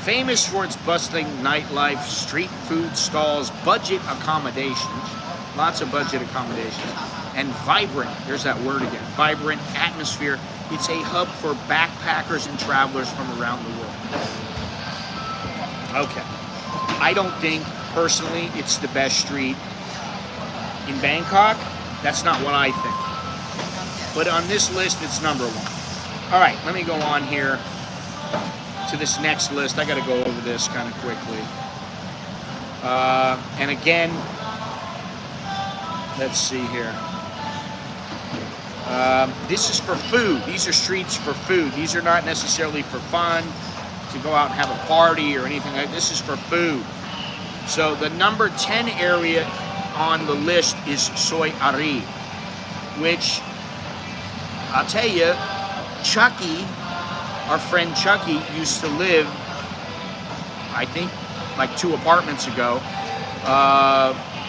Famous for its bustling nightlife, street food stalls, budget accommodations, lots of budget accommodations, and vibrant, there's that word again, vibrant atmosphere. It's a hub for backpackers and travelers from around the world. Okay. I don't think, personally, it's the best street in Bangkok. That's not what I think. But on this list, it's number one. All right, let me go on here to this next list. I got to go over this kind of quickly. And again, let's see here. This is for food. These are streets for food. These are not necessarily for fun, to go out and have a party or anything like that. This is for food. So the number 10 area on the list is Soi Ari, which I'll tell you, Chucky, our friend Chucky, used to live, I think, like 2 apartments ago,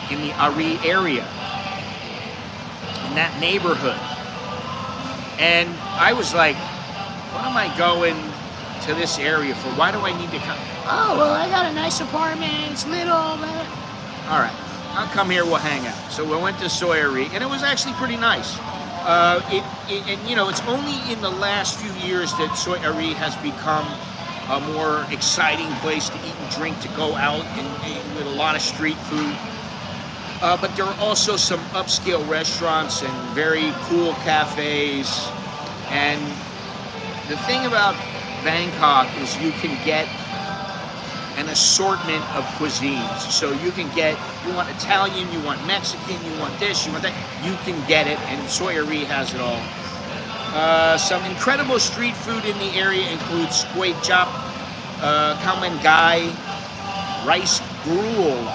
in the Ari area, in that neighborhood. And I was like, what am I going to this area for? Why do I need to come? Oh, well, I got a nice apartment, it's little. All right, I'll come here, we'll hang out. So we went to Soi Ari, and it was actually pretty nice. And you know, it's only in the last few years that Soi Ari has become a more exciting place to eat and drink, to go out and with a lot of street food. But there are also some upscale restaurants and very cool cafes. And the thing about Bangkok is you can get an assortment of cuisines. So you can get, you want Italian, you want Mexican, you want this, you want that. You can get it, and Soi Ari has it all. Some incredible street food in the area includes kway chap, khao man gai, rice gruel,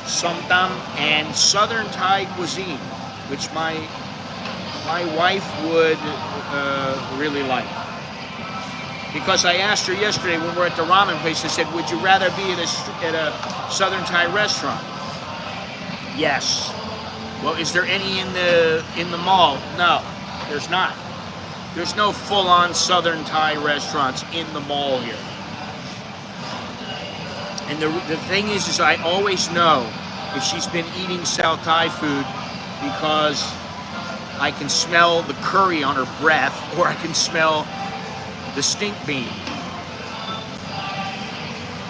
som tam, and southern Thai cuisine, which my wife would really like. Because I asked her yesterday when we were at the ramen place, I said, would you rather be at a southern Thai restaurant? Yes. Well, is there any in the mall? No, there's not. There's no full-on southern Thai restaurants in the mall here. And the thing is I always know if she's been eating South Thai food because I can smell the curry on her breath, or I can smell the stink bean,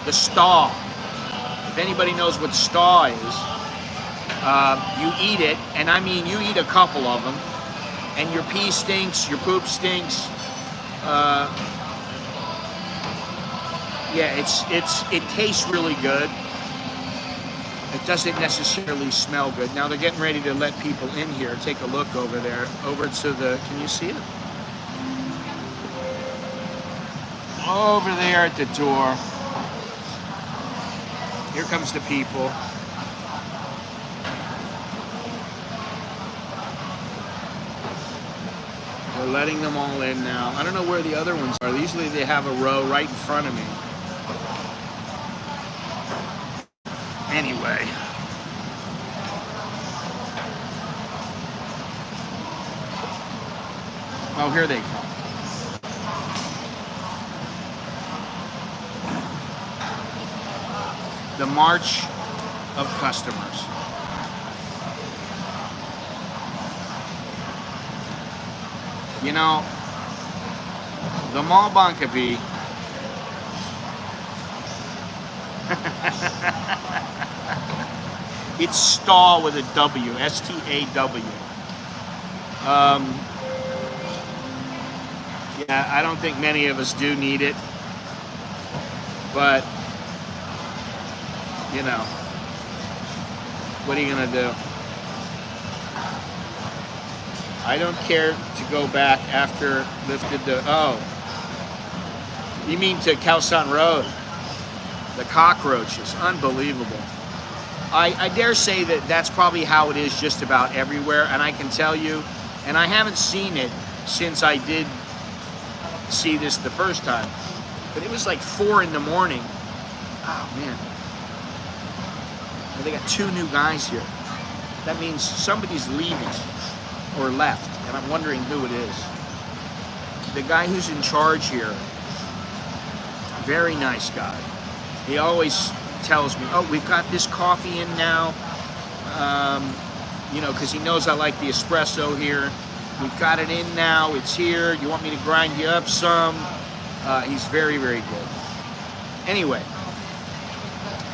the staw. If anybody knows what staw is, you eat it, and I mean you eat a couple of them, and your pee stinks, your poop stinks. Yeah, it tastes really good. It doesn't necessarily smell good. Now they're getting ready to let people in here. Take a look over there, over to the, can you see it? Over there at the door. Here comes the people. We're letting them all in now. I don't know where the other ones are. Usually they have a row right in front of me. Anyway. Oh, here they come. The march of customers. You know, the Mall Bangkok it's stall with a W, S-T-A-W. Yeah, I don't think many of us do need it, but you know, what are you gonna do? I don't care to go back after lifted the, oh, you mean to Khao San Road? The cockroaches, unbelievable. I dare say that that's probably how it is just about everywhere, and I can tell you, and I haven't seen it since I did see this the first time, but it was like 4 in the morning. Oh man. They got 2 new guys here. That means somebody's leaving or left, and I'm wondering who it is. The guy who's in charge here, very nice guy. He always tells me, oh, we've got this coffee in now, you know, because he knows I like the espresso here. We've got it in now, it's here. You want me to grind you up some? He's very, very good. Anyway,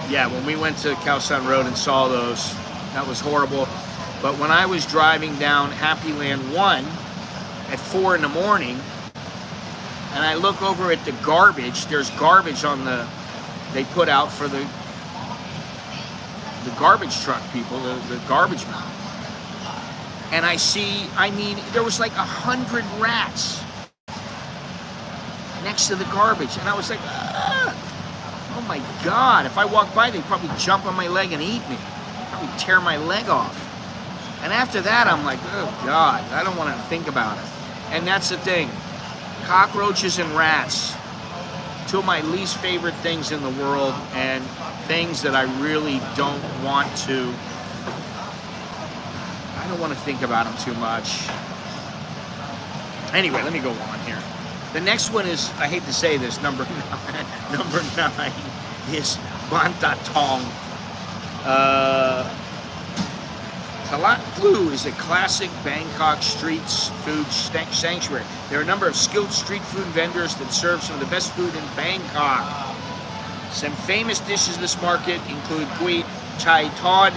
yeah, when we went to Khao San Road and saw those, that was horrible. But when I was driving down Happy Land 1 at 4 in the morning, and I look over at the garbage, there's garbage on the, they put out for the garbage truck people, the garbage man. And I see, I mean, there was like 100 rats next to the garbage. And I was like, oh my God, if I walked by, they'd probably jump on my leg and eat me. Probably tear my leg off. And after that, I'm like, oh God, I don't want to think about it. And that's the thing, cockroaches and rats, 2 of my least favorite things in the world, and things that I really don't want to, I don't want to think about them too much. Anyway, let me go on here. The next one is, I hate to say this, number 9. Number 9 is Bantatong. Talat Plu is a classic Bangkok street food sanctuary. There are a number of skilled street food vendors that serve some of the best food in Bangkok. Some famous dishes in this market include Gui Chai Tod,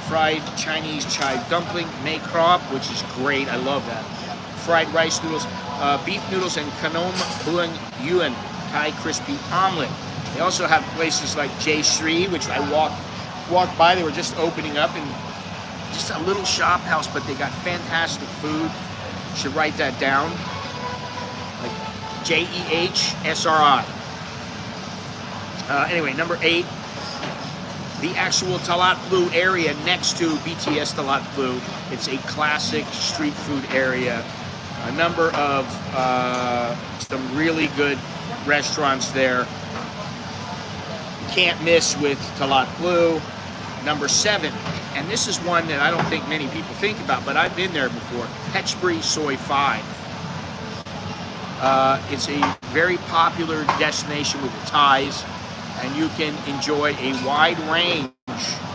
fried Chinese chai dumpling, Mae Krop, which is great, I love that. Fried rice noodles, beef noodles, and Kanom Buang Yuan, Thai crispy omelet. They also have places like J Sri, which I walked by. They were just opening up, and just a little shop house, but they got fantastic food. You should write that down. Like Jehsri. Anyway, number 8, the actual Talat Plu area next to BTS Talat Plu. It's a classic street food area. A number of some really good restaurants there. You can't miss with Talat Plu. Number 7, and this is one that I don't think many people think about, but I've been there before, Pechbury Soi 5. It's a very popular destination with the Thais, and you can enjoy a wide range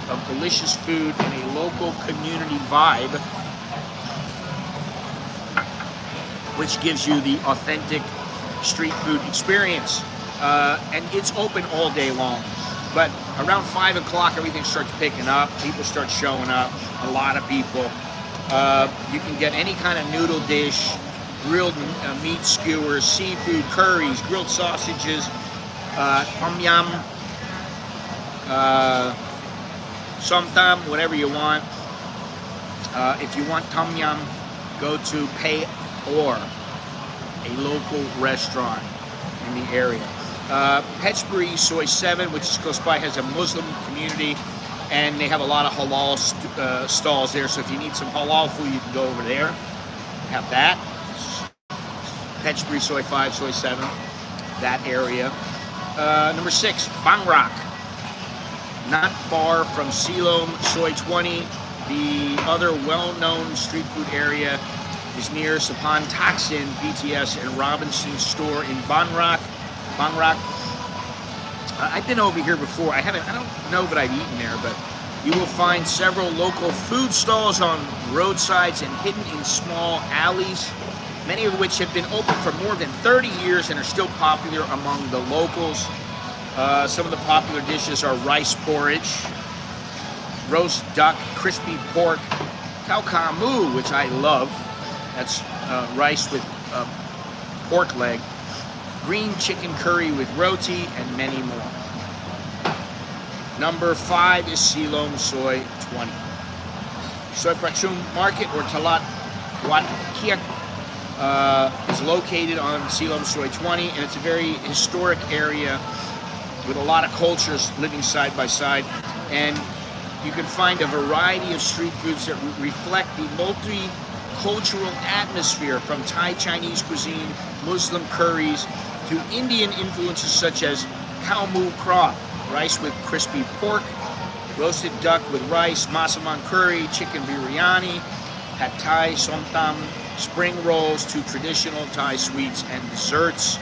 of delicious food and a local community vibe, which gives you the authentic street food experience. And it's open all day long. But around 5 o'clock, everything starts picking up. People start showing up, a lot of people. You can get any kind of noodle dish, grilled meat skewers, seafood, curries, grilled sausages, tom yum, somtam, whatever you want. If you want tom yum, go to Pay Or, a local restaurant in the area. Pechbury Soi 7, which is close by, has a Muslim community, and they have a lot of halal stalls there. So if you need some halal food, you can go over there. Have that. Pechbury, soy 5, soy 7, that area. Number 6, Bangkok. Not far from Siloam, soy 20. The other well-known street food area is near Sapan Taksin, BTS, and Robinson store in Bangkok. I've been over here before. I don't know that I've eaten there, but you will find several local food stalls on roadsides and hidden in small alleys, many of which have been open for more than 30 years and are still popular among the locals. Some of the popular dishes are rice porridge, roast duck, crispy pork, khao kamu, which I love. That's rice with pork leg, green chicken curry with roti, and many more. Number 5 is Siloam soy 20. Soy Prachum Market, or Talat Wat Kiek, is located on Siloam soy 20, and it's a very historic area with a lot of cultures living side by side, and you can find a variety of street foods that reflect the multicultural atmosphere, from Thai Chinese cuisine, Muslim curries, to Indian influences such as khao mu krop, rice with crispy pork, roasted duck with rice, masaman curry, chicken biryani, pad thai, som tam, spring rolls, to traditional Thai sweets and desserts.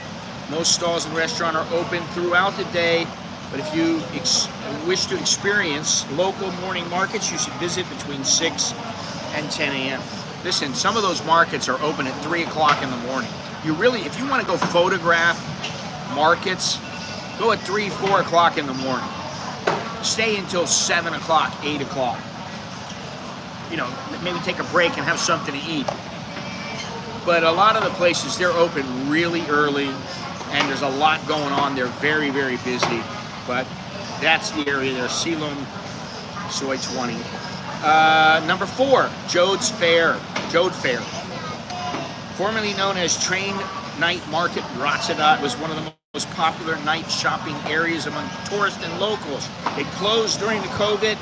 Most stalls and restaurants are open throughout the day, but if you wish to experience local morning markets, you should visit between 6 and 10 a.m. Listen, some of those markets are open at 3 o'clock in the morning. If you want to go photograph markets, go at 3, 4 o'clock in the morning. Stay until 7 o'clock, 8 o'clock. Maybe take a break and have something to eat. But a lot of the places, they're open really early, and there's a lot going on. They're very, very busy. But that's the area there, Siloam soy 20. Number 4, Jode Fair. Formerly known as Train Night Market, Ratchadat was one of the most popular night shopping areas among tourists and locals. It closed during the COVID.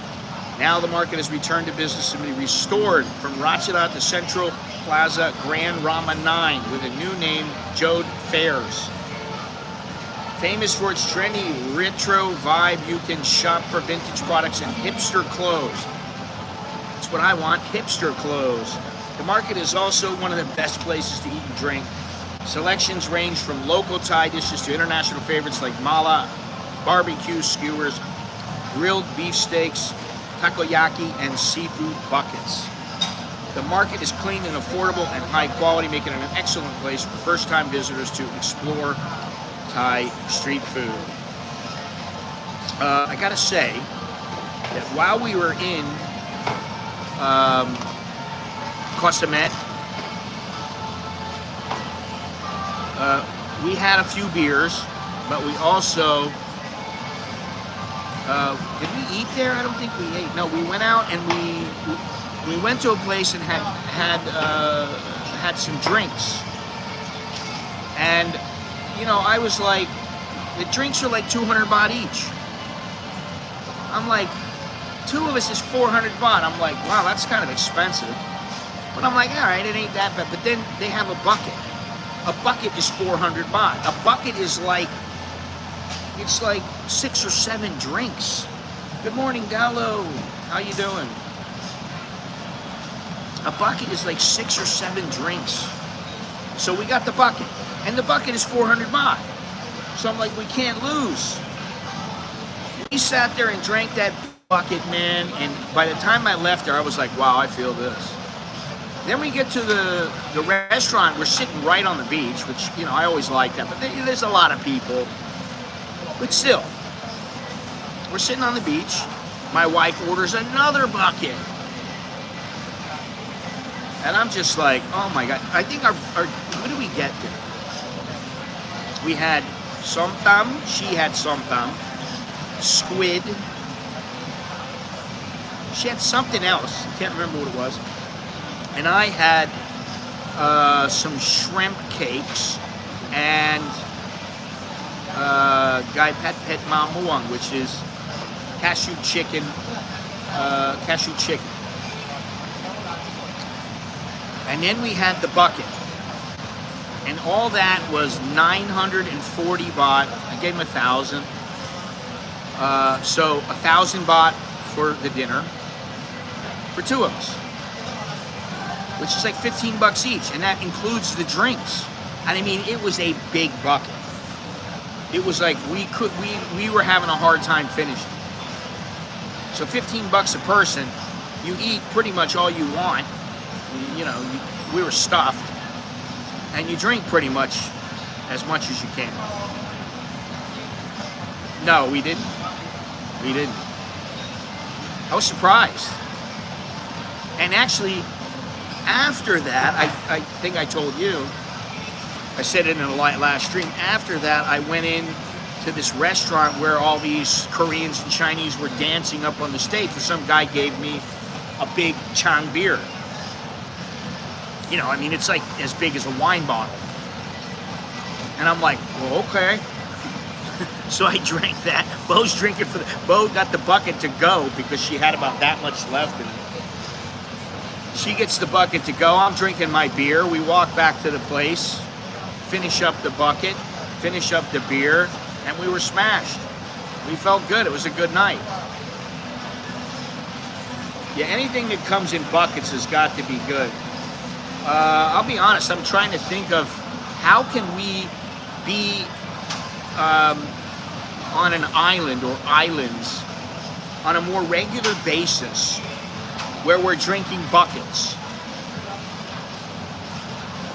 Now the market has returned to business and be restored from Ratchadat to Central Plaza Grand Rama 9 with a new name, Jode Fairs. Famous for its trendy retro vibe, you can shop for vintage products and hipster clothes. That's what I want, hipster clothes. The market is also one of the best places to eat and drink. Selections range from local Thai dishes to international favorites like mala, barbecue skewers, grilled beef steaks, takoyaki, and seafood buckets. The market is clean and affordable and high quality, making it an excellent place for first-time visitors to explore Thai street food. I gotta say that while we were in Kosamet, we had a few beers, but we also did we eat there? I don't think we ate. No, we went out and we went to a place and had some drinks, and I was like, the drinks are like 200 baht each. I'm like, 2 of us is 400 baht. I'm like, wow, that's kind of expensive. But I'm like, all right, it ain't that bad. But then they have a bucket. A bucket is 400 baht. A bucket is it's like 6 or 7 drinks. Good morning, Dallo. How you doing? A bucket is like 6 or 7 drinks. So we got the bucket. And the bucket is 400 baht. So I'm like, we can't lose. We sat there and drank that bucket, man. And by the time I left there, I was like, wow, I feel this. Then we get to the restaurant. We're sitting right on the beach, which, I always like that. But there's a lot of people. But still, we're sitting on the beach. My wife orders another bucket. And I'm just like, oh my God. I think our what did we get there? We had som tam. She had som tam. Squid. She had something else. I can't remember what it was. And I had some shrimp cakes and gai pet ma muang, which is cashew chicken. And then we had the bucket. And all that was 940 baht. I gave him 1,000. So 1,000 baht for the dinner for two of us, which is like 15 bucks each, and that includes the drinks. And I mean, it was a big bucket. It was like we were having a hard time finishing. So 15 bucks a person, you eat pretty much all you want. You know, we were stuffed, and you drink pretty much as you can. No, we didn't. We didn't. I was surprised. And actually, after that, I think I told you, I said it in the last stream, after that I went in to this restaurant where all these Koreans and Chinese were dancing up on the stage, and some guy gave me a big Chang beer. You know, I mean, it's like as big as a wine bottle. And I'm like, well, okay. So I drank that. Bo's drinking Bo got the bucket to go because she had about that much left in it. She gets the bucket to go. I'm drinking my beer. We walk back to the place, finish up the bucket, finish up the beer, and we were smashed. We felt good. It was a good night. Yeah, anything that comes in buckets has got to be good. I'll be honest, I'm trying to think of how can we be on an island or islands on a more regular basis where we're drinking buckets.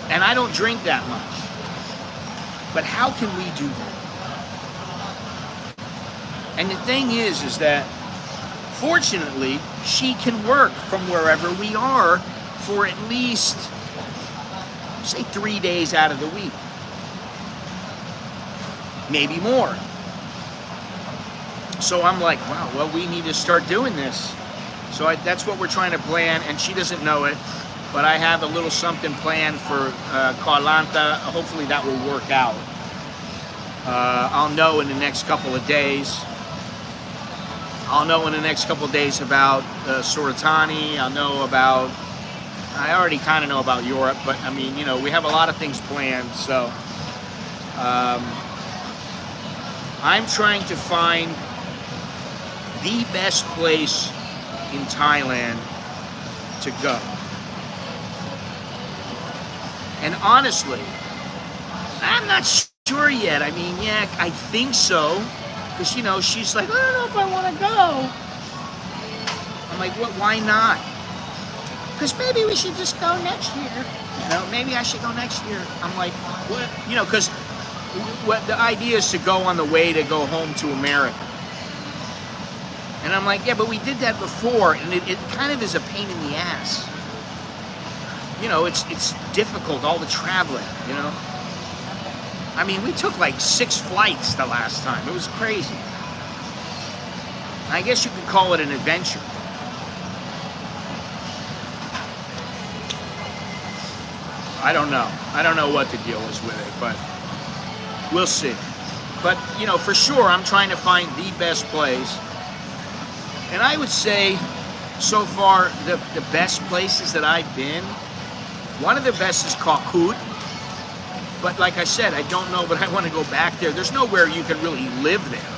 And I don't drink that much. But how can we do that? And the thing is that fortunately, she can work from wherever we are for at least, say, 3 days out of the week. Maybe more. So I'm like, wow, well, we need to start doing this. So that's what we're trying to plan, and she doesn't know it, but I have a little something planned for Karlanta. Hopefully that will work out. I'll know in the next couple of days. I'll know in the next couple of days about Suratani. I'll know about, I already kind of know about Europe, but I mean, you know, we have a lot of things planned, so I'm trying to find the best place in Thailand to go. And honestly, I'm not sure yet. I mean, yeah, I think so. Because, you know, she's like, I don't know if I want to go. I'm like, what? Why not? Because maybe we should just go next year. You know, maybe I should go next year. I'm like, what? You know, because what the idea is to go on the way to go home to America. And I'm like, yeah, but we did that before, and it kind of is a pain in the ass. You know, it's difficult, all the traveling, you know. I mean, we took like 6 flights the last time. It was crazy. I guess you could call it an adventure. I don't know. I don't know what the deal is with it, but we'll see. But, you know, for sure, I'm trying to find the best place. And I would say, so far, the best places that I've been, one of the best is Kakut. But like I said, I don't know, but I want to go back there. There's nowhere you can really live there.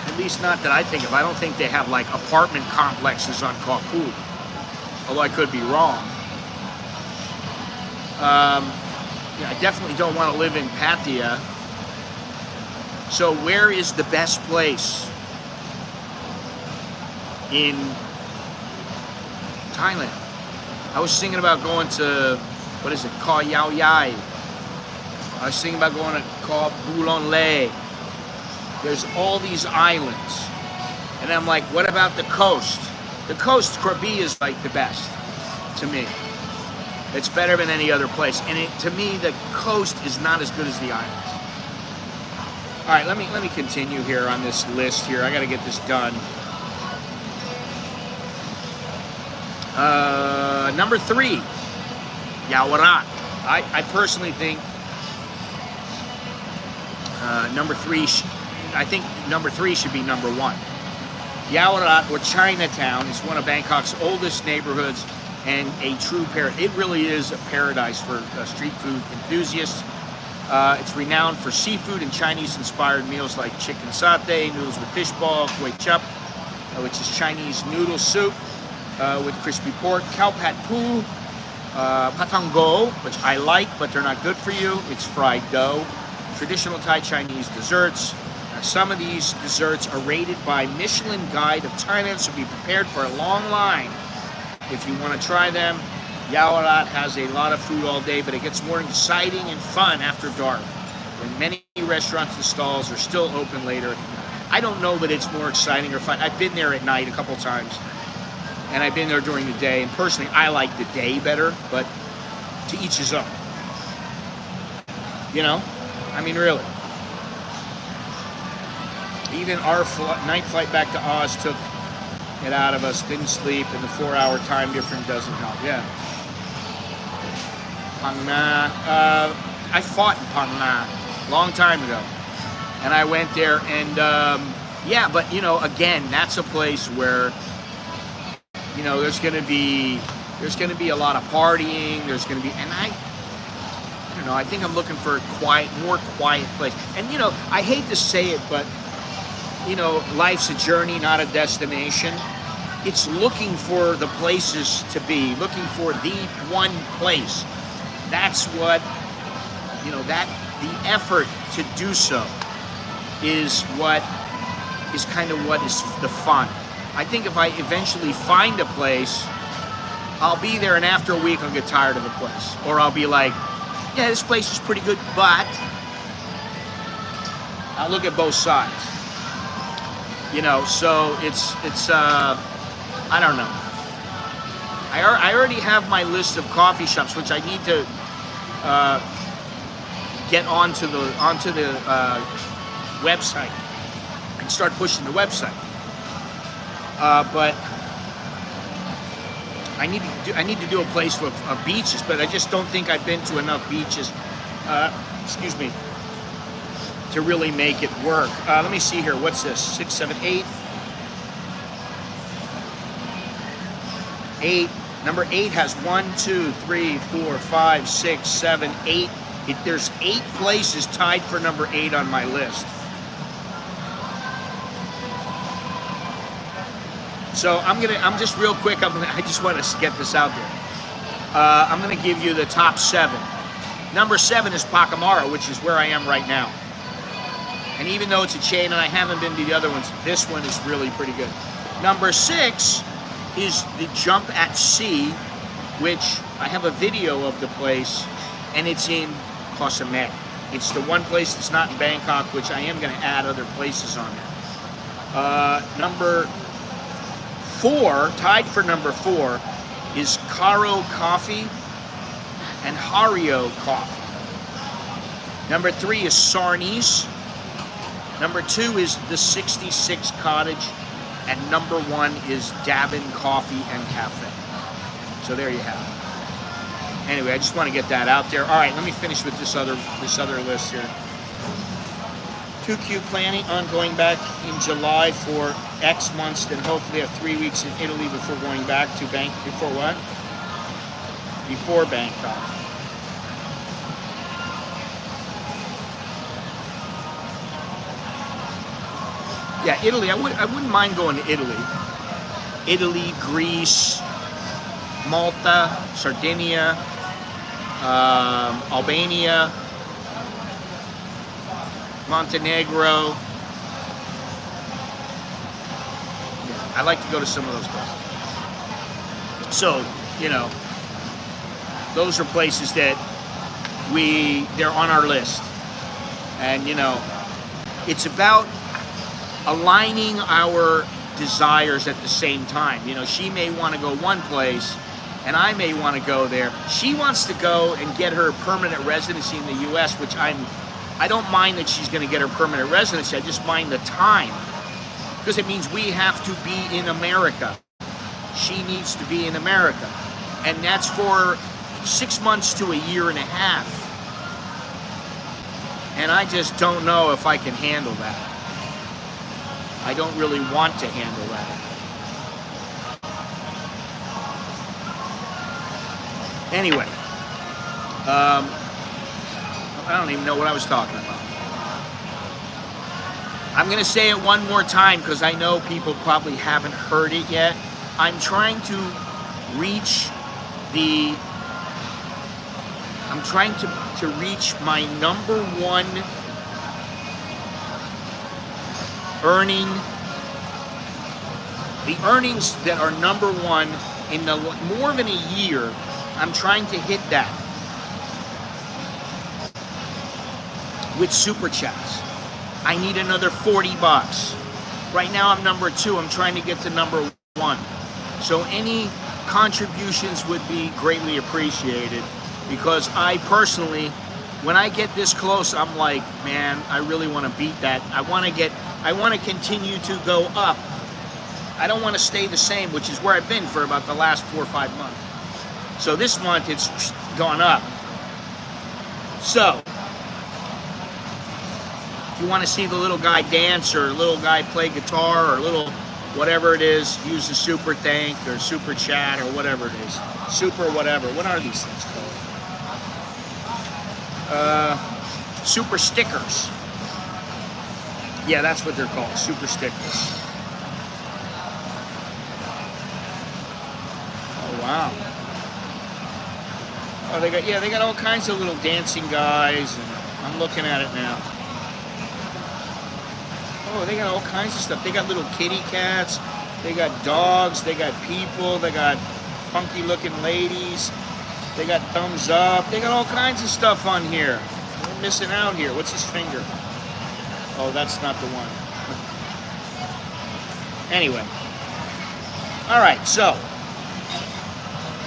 At least not that I think of. I don't think they have like apartment complexes on Kakut. Although I could be wrong. Yeah, I definitely don't want to live in Pattaya. So where is the best place in Thailand? I was thinking about going to, what is it, Koh Yao Yai. I was thinking about going to Koh Bulon Lay. There's all these islands. And I'm like, what about the coast? The coast, Krabi, is like the best to me. It's better than any other place. And to me, the coast is not as good as the islands. All right, let me continue here on this list here. I got to get this done. Number 3, Yaowarat. I personally think number 3. I think number 3 should be number 1. Yaowarat, or Chinatown, is one of Bangkok's oldest neighborhoods. and a true paradise. It really is a paradise for street food enthusiasts. It's renowned for seafood and Chinese-inspired meals like chicken satay, noodles with fish ball, kway chap, which is Chinese noodle soup with crispy pork, khao pat poo, patang go, which I like, but they're not good for you. It's fried dough. Traditional Thai Chinese desserts. Some of these desserts are rated by Michelin Guide of Thailand, so be prepared for a long line if you want to try them. Yaorat has a lot of food all day, but it gets more exciting and fun after dark, when many restaurants and stalls are still open later. I don't know that it's more exciting or fun. I've been there at night a couple times, and I've been there during the day, and personally, I like the day better, but to each his own. You know? I mean, really. Even our night flight back to Oz took it out of us, didn't sleep, and the 4-hour time difference doesn't help. Yeah. Phang Na. I fought in Phang Na a long time ago, and I went there, and yeah, but you know, again, that's a place where, you know, there's gonna be a lot of partying. There's gonna be, and I don't know. I think I'm looking for a more quiet place. And you know, I hate to say it, but you know, life's a journey, not a destination. It's looking for the places to be, looking for the one place. That's what, you know, that the effort to do so is what is kind of what is the fun. I think if I eventually find a place, I'll be there, and after a week I'll get tired of the place. Or I'll be like, yeah, this place is pretty good, but I'll look at both sides. You know, so it's I don't know. I already have my list of coffee shops, which I need to get onto the website and start pushing the website. But I need to do a place with beaches, but I just don't think I've been to enough beaches. Excuse me. To really make it work. Let me see here. What's this? 6, 7, 8. 8. Number 8 has 1, 2, 3, 4, 5, 6, 7, 8. There's 8 places tied for number 8 on my list. So I'm just real quick. I just want to get this out there. I'm gonna give you the top 7. Number 7 is Pacamara, which is where I am right now. And even though it's a chain and I haven't been to the other ones, this one is really pretty good. Number 6 is the Jump at Sea, which I have a video of the place, and it's in Koh Samet. It's the one place that's not in Bangkok, which I am going to add other places on there. Number 4, tied for number 4, is Karo Coffee and Hario Coffee. Number 3 is Sarni's. Number 2 is the 66 Cottage, and number 1 is Davin Coffee and Cafe. So there you have it. Anyway, I just want to get that out there. All right, let me finish with this other list here. 2Q planning on going back in July for X months, then hopefully have 3 weeks in Italy before going back to Bangkok. Before what? Before Bangkok. Yeah, Italy. I wouldn't mind going to Italy. Italy, Greece, Malta, Sardinia, Albania, Montenegro. Yeah, I like to go to some of those places. So, you know, those are places that they're on our list. And, you know, it's about aligning our desires at the same time. You know, she may want to go one place and I may want to go there. She wants to go and get her permanent residency in the US, which I don't mind that she's going to get her permanent residency. I just mind the time, because it means we have to be in America. She needs to be in America, and that's for 6 months to a year and a half. And I just don't know if I can handle that. I don't really want to handle that. Anyway, I don't even know what I was talking about. I'm going to say it one more time because I know people probably haven't heard it yet. I'm trying to reach the... I'm trying to reach my number one earning... The earnings that are number one in the more than a year. I'm trying to hit that with Super Chats. I need another 40 bucks. Right now I'm number 2. I'm trying to get to number 1. So any contributions would be greatly appreciated, because I personally, when I get this close, I'm like, man, I really want to beat that. I want to continue to go up. I don't want to stay the same, which is where I've been for about the last 4 or 5 months. So this month it's gone up. So if you want to see the little guy dance, or little guy play guitar, or little whatever it is, use the super thank or super chat or whatever it is. Super whatever. What are these things called? Super stickers. Yeah, that's what they're called. Super stickers. Oh, wow. Oh, they got all kinds of little dancing guys, and I'm looking at it now. Oh, they got all kinds of stuff. They got little kitty cats, they got dogs, they got people, they got funky looking ladies, they got thumbs up, they got all kinds of stuff on here. We're missing out here. What's his finger? Oh, that's not the one. Anyway. Alright, so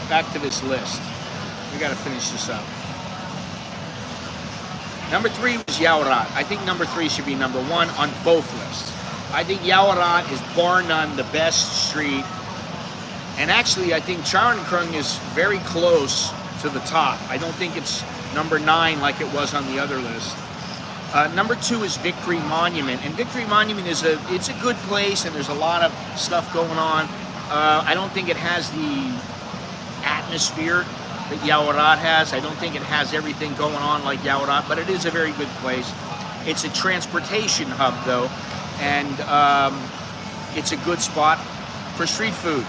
back to this list. We gotta finish this up. Number 3 was Yaowarat. I think number 3 should be number 1 on both lists. I think Yaowarat is bar none the best street. And actually, I think Charoen is very close to the top. I don't think it's number 9 like it was on the other list. Number 2 is Victory Monument. And Victory Monument is it's a good place, and there's a lot of stuff going on. I don't think it has the atmosphere that Yaowarat has. I don't think it has everything going on like Yaowarat, but it is a very good place. It's a transportation hub, though, and it's a good spot for street food.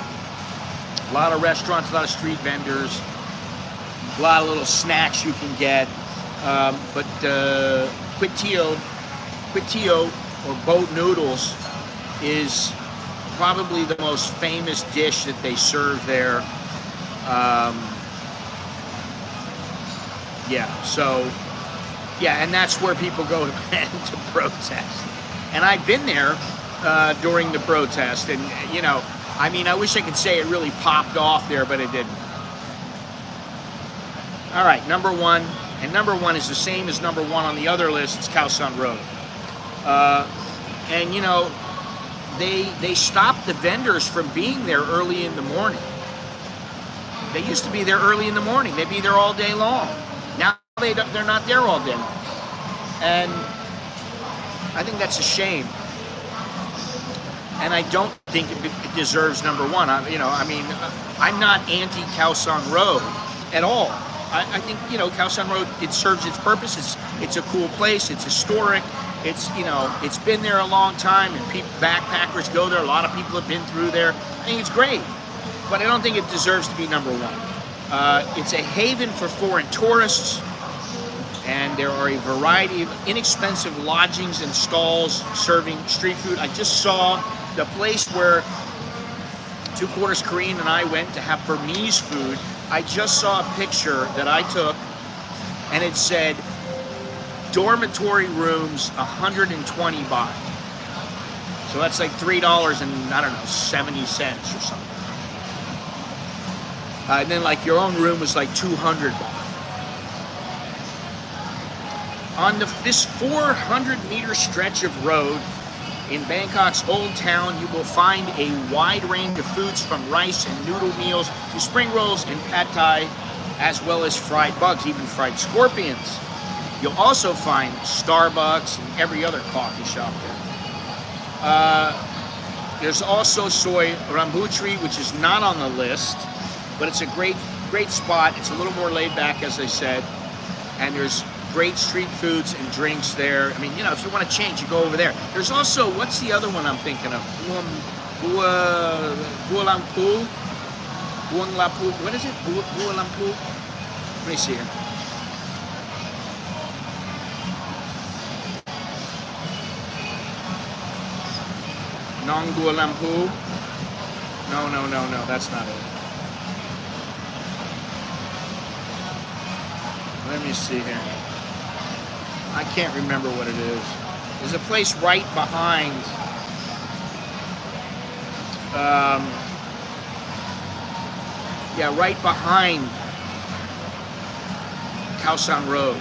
A lot of restaurants, a lot of street vendors, a lot of little snacks you can get. But Quitio or boat noodles is probably the most famous dish that they serve there. And that's where people go to protest. And I've been there during the protest, and I mean, I wish I could say it really popped off there, but it didn't. All right, number 1, and number 1 is the same as number 1 on the other list. It's Khao San Road, and they stopped the vendors from being there early in the morning. They used to be there early in the morning. They'd be there all day long. Now they're not there all day long. And I think that's a shame. And I don't think it deserves number 1. I'm not anti-Khao San Road at all. I think, Khao San Road, it serves its purpose. It's a cool place. It's historic. It's been there a long time, and backpackers go there. A lot of people have been through there. I think it's great. But I don't think it deserves to be number 1. It's a haven for foreign tourists, and there are a variety of inexpensive lodgings and stalls serving street food. I just saw the place where 2/4 Korean and I went to have Burmese food. I just saw a picture that I took, and it said, dormitory rooms, 120 baht. So that's like $3.70 or something. And then like your own room was like 200 baht. On this 400-meter stretch of road in Bangkok's Old Town, you will find a wide range of foods from rice and noodle meals to spring rolls and pad thai, as well as fried bugs, even fried scorpions. You'll also find Starbucks and every other coffee shop there. There's also soy rambutri, which is not on the list, but it's a great great spot. It's a little more laid back, as I said, and there's great street foods and drinks there. I mean, you know, if you want to change, you go over there. There's also, what's the other one I'm thinking of? Buah Lampu? What is it? Buah Lampu? Let me see here. Nong Buah Lampu? No, that's not it. Let me see here. I can't remember what it is. There's a place right behind right behind Khao Road.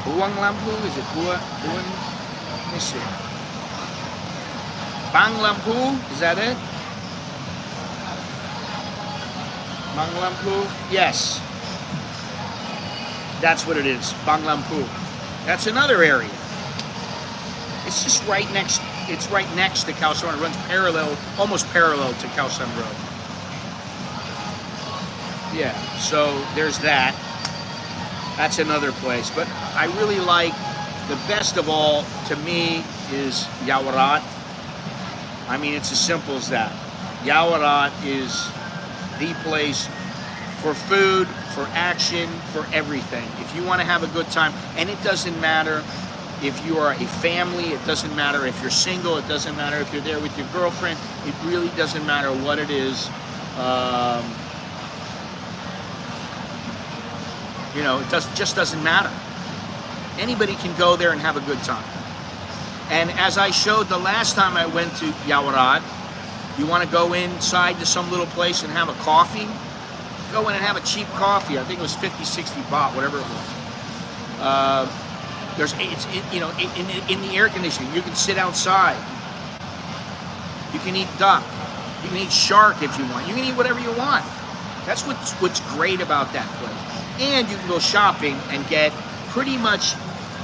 Buang Lampu? Is it Buang? Let me see. Bang Lampu? Is that it? Bang Lampu? Yes. That's what it is. Bang Lampu. That's another area. It's just right next. It's right next to Khao San. It runs parallel, almost parallel to Khao San Road. Yeah. So there's that. That's another place. But I really like, the best of all to me is Yaowarat. I mean, it's as simple as that. Yaowarat is the place for food, for action, for everything. If you want to have a good time, and it doesn't matter if you are a family, it doesn't matter if you're single, it doesn't matter if you're there with your girlfriend, it really doesn't matter what it is. You know, it just doesn't matter. Anybody can go there and have a good time. And as I showed the last time I went to Yaowarat, you want to go inside to some little place and have a coffee? Go in and have a cheap coffee. I think it was 50, 60 baht, whatever it was. In the air conditioning, you can sit outside. You can eat duck. You can eat shark if you want. You can eat whatever you want. That's what's great about that place. And you can go shopping and get pretty much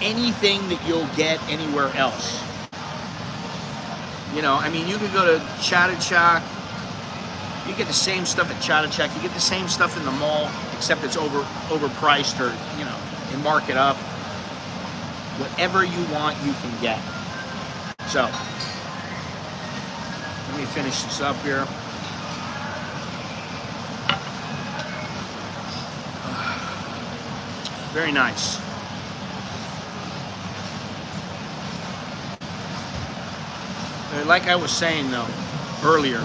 anything that you'll get anywhere else. You know, I mean, you could go to CASHAPP. You get the same stuff at CASHAPP. You get the same stuff in the mall, except it's overpriced, or, you know, they mark it up. Whatever you want, you can get. So, let me finish this up here. Very nice. Like I was saying, though, earlier,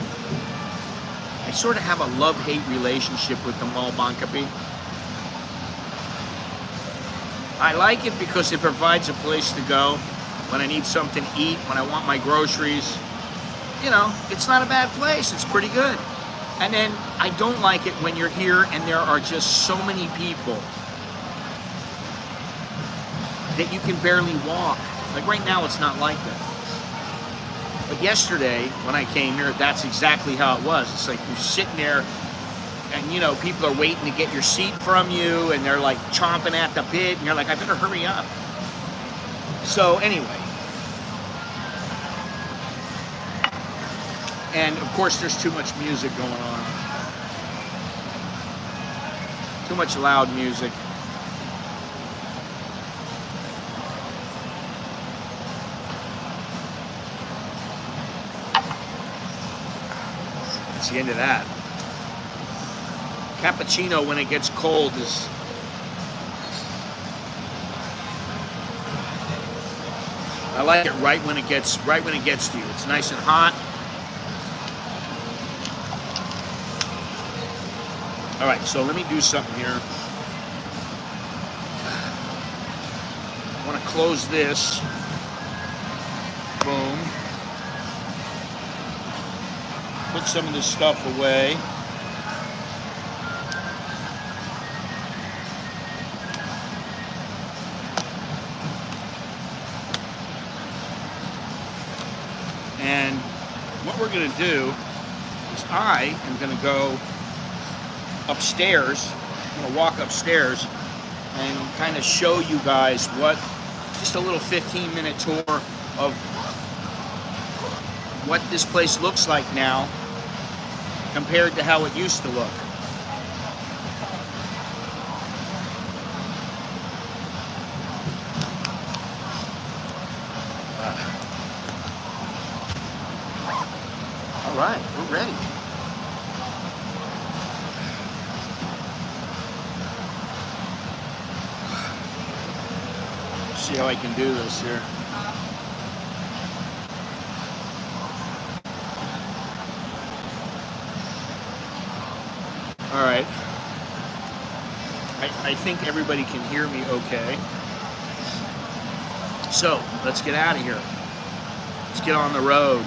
I sort of have a love-hate relationship with the Mall Bangkok. I like it because it provides a place to go when I need something to eat, when I want my groceries. You know, it's not a bad place. It's pretty good. And then I don't like it when you're here and there are just so many people that you can barely walk. Like right now, it's not like that. But yesterday, when I came here, that's exactly how it was. It's like you're sitting there and, you know, people are waiting to get your seat from you, and they're like chomping at the bit, and you're like, I better hurry up. So anyway. And of course, there's too much music going on. Too much loud music. That's the end of that. Cappuccino, when it gets cold, is I like it right when it gets to you. It's nice and hot. All right, so let me do something here. I want to close this. Boom. Put some of this stuff away. And what we're going to do is I am going to go upstairs. I'm going to walk upstairs and kind of show you guys just a little 15-minute tour of what this place looks like now. compared to how it used to look. All right, we're ready. See how I can do this here. All right. I think everybody can hear me okay. So let's get out of here. Let's get on the road.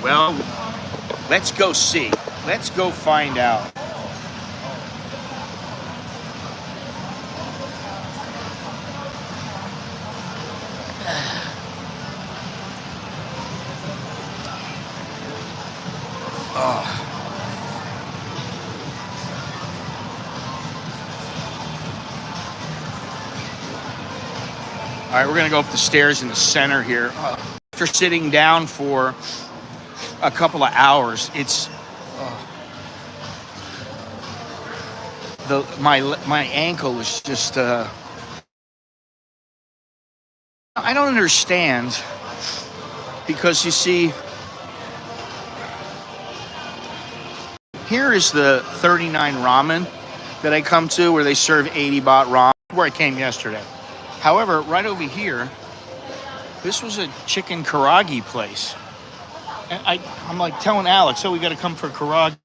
Well, let's go see. Let's go find out. Oh. All right, we're gonna go up the stairs in the center here. After sitting down for a couple of hours, it's my ankle is just I don't understand, because you see, here is the 39 ramen that I come to, where they serve 80 baht ramen, where I came yesterday. However, right over here, this was a chicken karaage place. And I'm like telling Alex, oh, we got to come for karaage.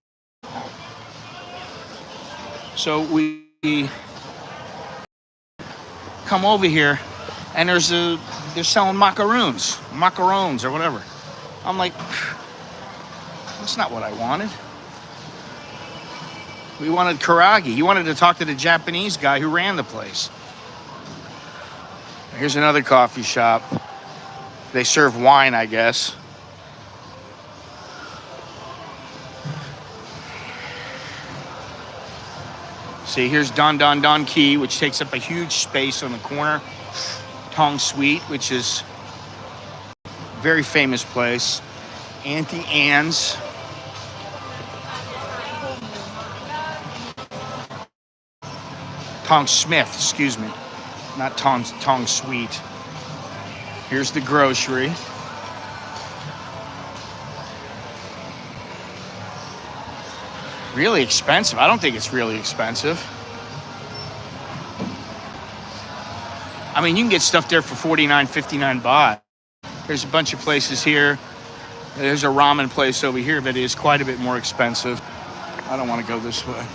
So we come over here, and they're selling macaroons or whatever. I'm like, that's not what I wanted. We wanted karaage. You wanted to talk to the Japanese guy who ran the place. Here's another coffee shop. They serve wine, I guess. See, here's Don Don Don Key, which takes up a huge space on the corner. Tong Sweet, which is a very famous place. Auntie Anne's. Tong Smith, excuse me. Not Tong Sweet. Here's the grocery. Really expensive. I don't think it's really expensive. I mean, you can get stuff there for 49, 59 baht. There's a bunch of places here. There's a ramen place over here, but it is quite a bit more expensive. I don't want to go this way.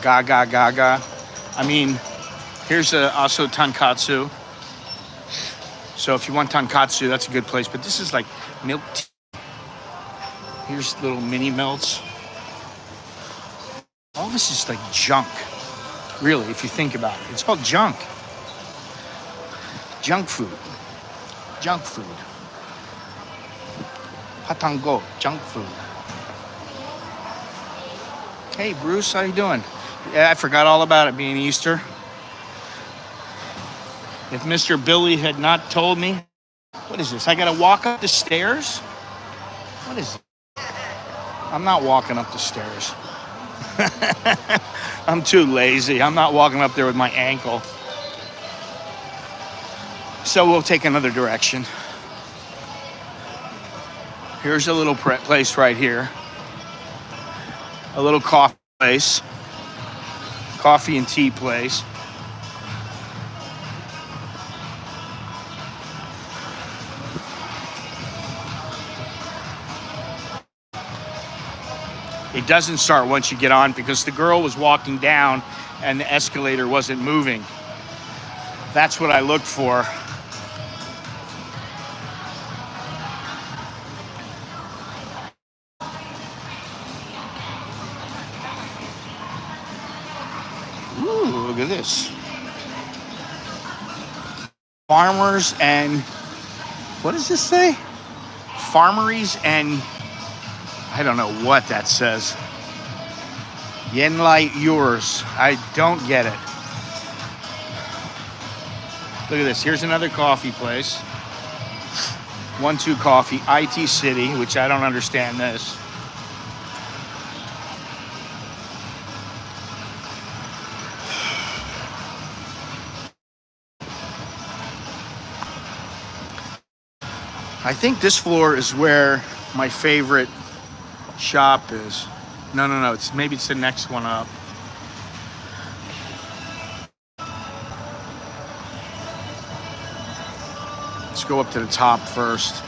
Gaga. I mean, here's also tonkatsu. So if you want tonkatsu, that's a good place. But this is like milk tea. Here's little mini melts. All this is like junk. Really, if you think about it. It's called junk. Junk food. Patango, junk food. Hey, Bruce, how you doing? Yeah, I forgot all about it being Easter. If Mr. Billy had not told me, what is this? I gotta walk up the stairs? What is it? I'm not walking up the stairs. I'm too lazy. I'm not walking up there with my ankle. So we'll take another direction. Here's a little place right here. A little coffee place. Coffee and tea place. It doesn't start once you get on because the girl was walking down and the escalator wasn't moving. That's what I looked for. Ooh, look at this. Farmers and, what does this say? Farmeries and, I don't know what that says. Yen Light yours. I don't get it. Look at this. Here's another coffee place. 1-2 Coffee, IT City, which I don't understand this. I think this floor is where my favorite shop is. No. Maybe it's the next one up. Let's go up to the top first.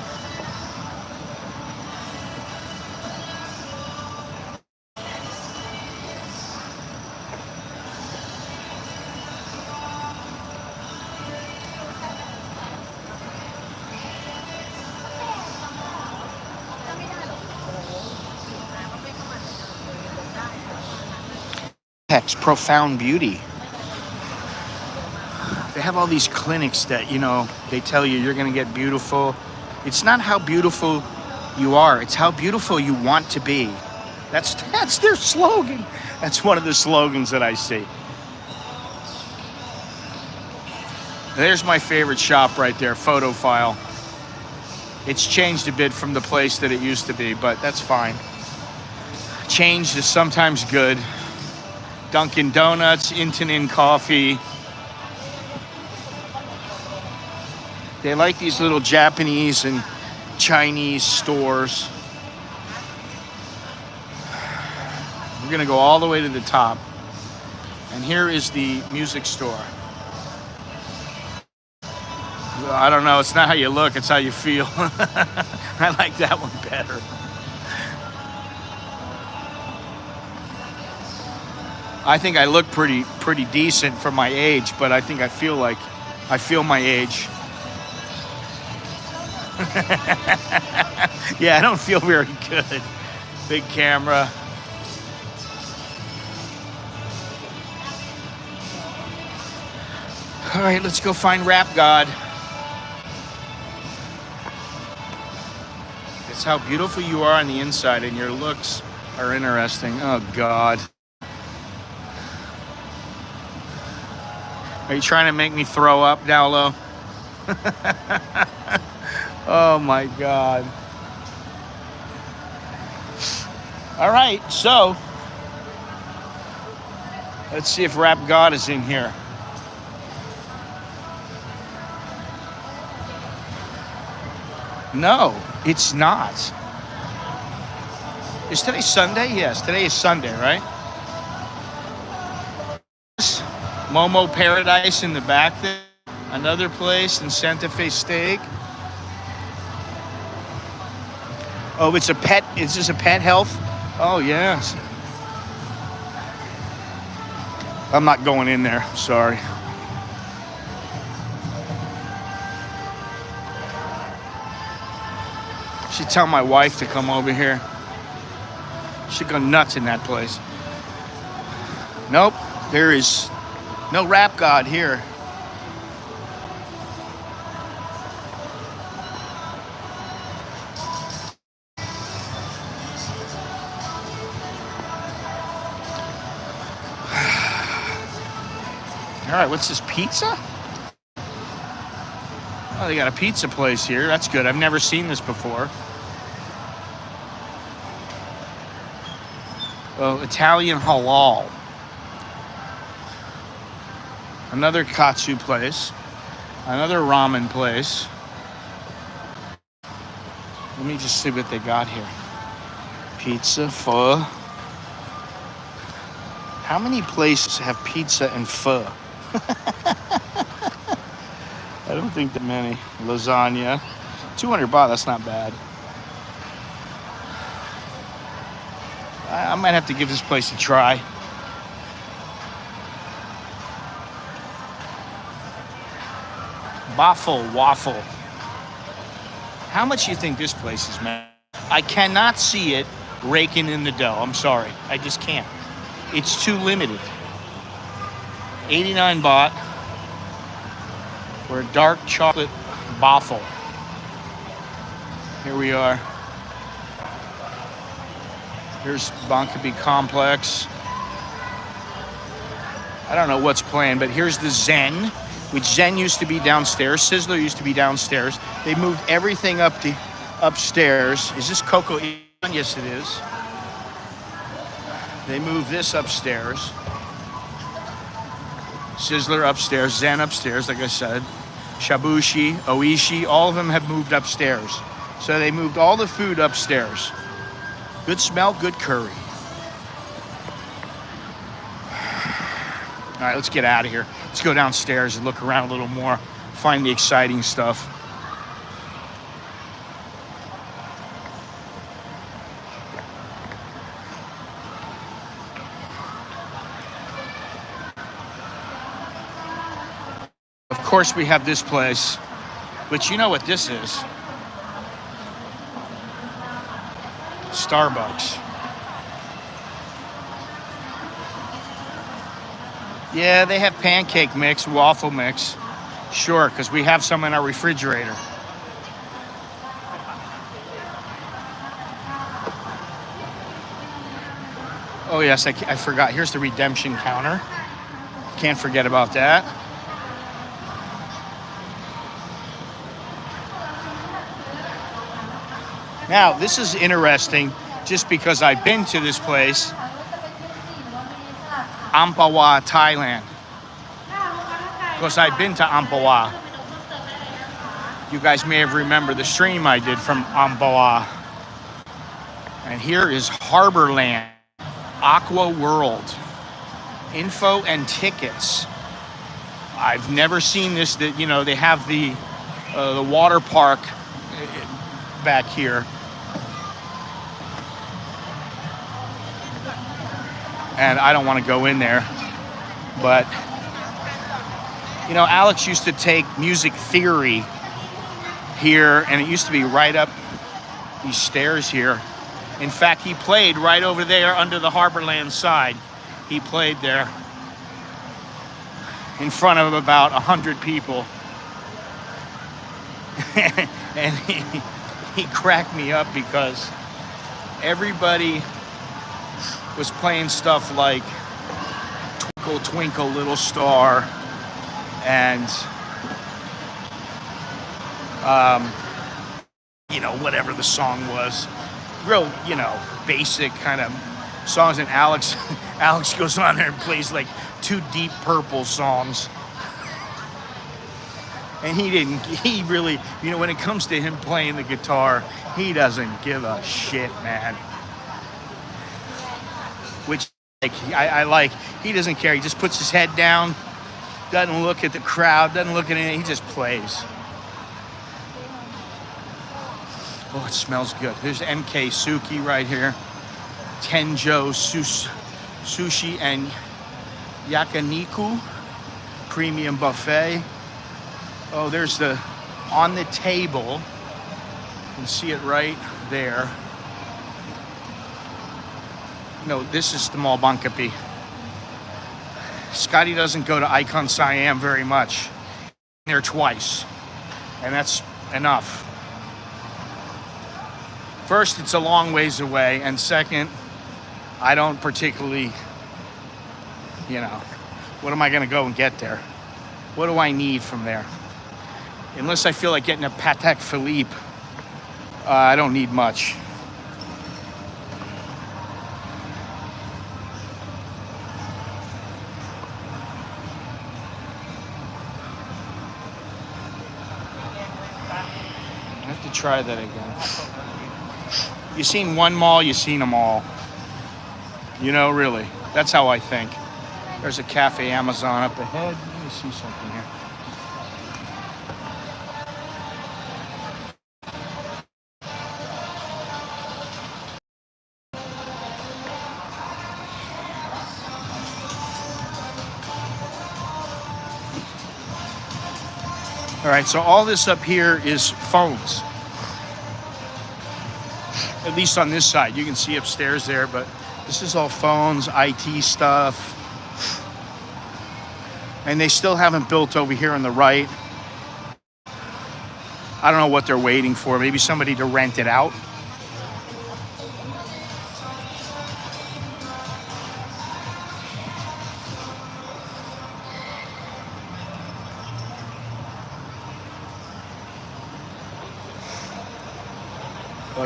Heck's Profound Beauty. They have all these clinics that, you know, they tell you you're going to get beautiful. It's not how beautiful you are. It's how beautiful you want to be. That's their slogan. That's one of the slogans that I see. There's my favorite shop right there, Photo File. It's changed a bit from the place that it used to be, but that's fine. Change is sometimes good. Dunkin' Donuts, Intanin Coffee. They like these little Japanese and Chinese stores. We're gonna go all the way to the top. And here is the music store. I don't know, it's not how you look, it's how you feel. I like that one better. I think I look pretty decent for my age, but I think I feel my age. Yeah, I don't feel very good. Big camera. All right, let's go find Rap God. It's how beautiful you are on the inside, and your looks are interesting. Oh, God. Are you trying to make me throw up, Dowlo? Oh, my God. All right, so let's see if Rap God is in here. No, it's not. Is today Sunday? Yes, today is Sunday, right? Momo Paradise in the back there. Another place in Santa Fe Steak. Oh, it's a pet. Is this a pet health? Oh, yes. I'm not going in there. Sorry. Should tell my wife to come over here. She'd go nuts in that place. Nope, there is no Rap God here. All right, what's this, pizza? Oh, they got a pizza place here. That's good. I've never seen this before. Oh, Italian halal. Another katsu place. Another ramen place. Let me just see what they got here. Pizza, pho. How many places have pizza and pho? I don't think that many. Lasagna. 200 baht, that's not bad. I might have to give this place a try. Waffle. How much do you think this place is, man? I cannot see it raking in the dough. I'm sorry. I just can't. It's too limited. 89 baht for a dark chocolate waffle. Here we are. Here's Bangkok Complex. I don't know what's playing, but here's the Zen which then used to be downstairs. Sizzler used to be downstairs. They moved everything up to upstairs. Is this Coco? Yes, it is. They moved this upstairs. Sizzler upstairs, Zen upstairs, like I said. Shabushi, Oishi, all of them have moved upstairs. So they moved all the food upstairs. Good smell, good curry. All right, let's get out of here. Let's go downstairs and look around a little more, find the exciting stuff. Of course, we have this place, which you know what this is. Starbucks. Yeah, they have pancake mix, waffle mix. Sure, because we have some in our refrigerator. Oh yes, I forgot. Here's the redemption counter. Can't forget about that. Now, this is interesting just because I've been to this place, Amphawa, Thailand. Because I've been to Amphawa. You guys may have remembered the stream I did from Amphawa. And here is Harborland, Aqua World. Info and tickets. I've never seen this. That they have the water park back here. And I don't want to go in there, but Alex used to take music theory here, and it used to be right up these stairs here. In fact, he played right over there under the Harborland side. He played there in front of about 100 people. And he cracked me up because everybody was playing stuff like Twinkle Twinkle Little Star and whatever the song was, real basic kind of songs. And Alex goes on there and plays like 2 Deep Purple songs. And he really, when it comes to him playing the guitar, he doesn't give a shit, man. Which I like. He doesn't care. He just puts his head down, doesn't look at the crowd, doesn't look at anything. He just plays. Oh, it smells good. There's MK Suki right here. Tenjo Sushi and Yakiniku Premium Buffet. Oh, there's on the table. You can see it right there. No, this is the Mall Bangkok. Scotty doesn't go to Icon Siam very much. There twice, and that's enough. First, it's a long ways away, and second, I don't particularly, what am I going to go and get there? What do I need from there? Unless I feel like getting a Patek Philippe, I don't need much. I have to try that again. You seen one mall, you seen them all. Really. That's how I think. There's a Cafe Amazon up ahead. Let me see something here. All right, so all this up here is phones. At least on this side. You can see upstairs there, but this is all phones, IT stuff. And they still haven't built over here on the right. I don't know what they're waiting for. Maybe somebody to rent it out.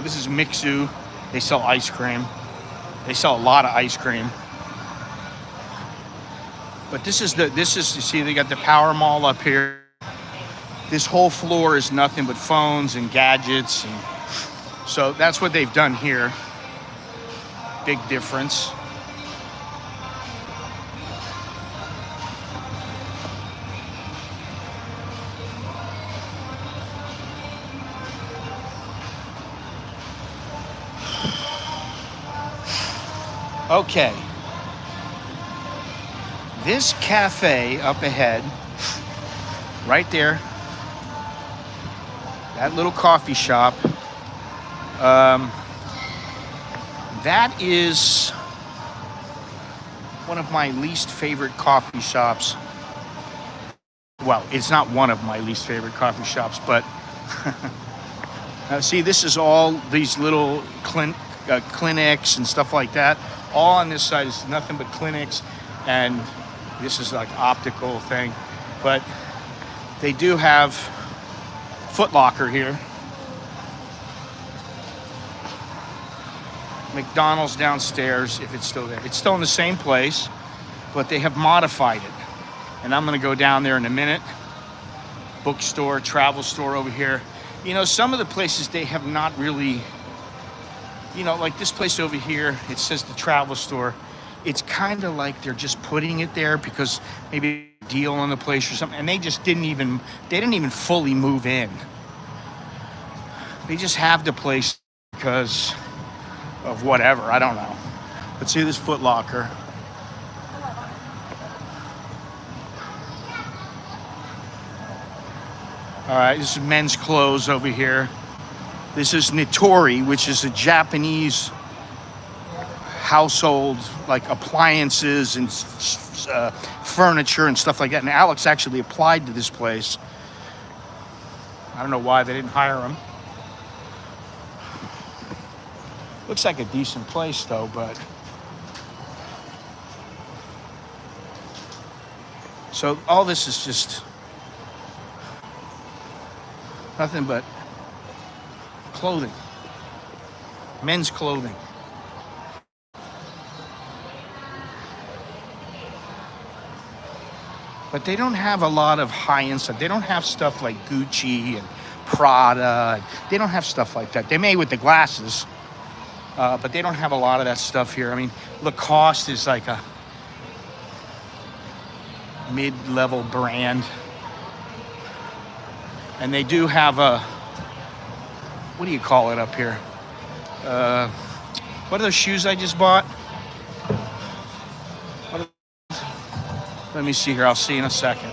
This is Mixu. They sell ice cream. They sell a lot of ice cream. But you see, they got the Power Mall up here. This whole floor is nothing but phones and gadgets. And so that's what they've done here. Big difference. Okay. This cafe up ahead, right there, that little coffee shop, that is one of my least favorite coffee shops. Well, it's not one of my least favorite coffee shops, but see, this is all these little clinics and stuff like that. All on this side is nothing but clinics, and this is like optical thing. But they do have Foot Locker here. McDonald's downstairs, if it's still there. It's still in the same place, but they have modified it. And I'm gonna go down there in a minute. Bookstore, travel store over here. You know, some of the places they have not really, you know, like this place over here, it says the travel store. It's kind of like they're just putting it there because maybe a deal on the place or something, and they didn't even fully move in. They just have the place because of whatever, I don't know. But see this Foot Locker. All right, this is men's clothes over here. This is Nitori, which is a Japanese household, like appliances and furniture and stuff like that. And Alex actually applied to this place. I don't know why they didn't hire him. Looks like a decent place though, but. So all this is just nothing but clothing, men's clothing. But they don't have a lot of high-end stuff. They don't have stuff like Gucci and Prada. They don't have stuff like that. They may with the glasses, but they don't have a lot of that stuff here. I mean, Lacoste is like a mid-level brand. And they do have a, what do you call it up here? What are those shoes I just bought? Let me see here. I'll see in a second.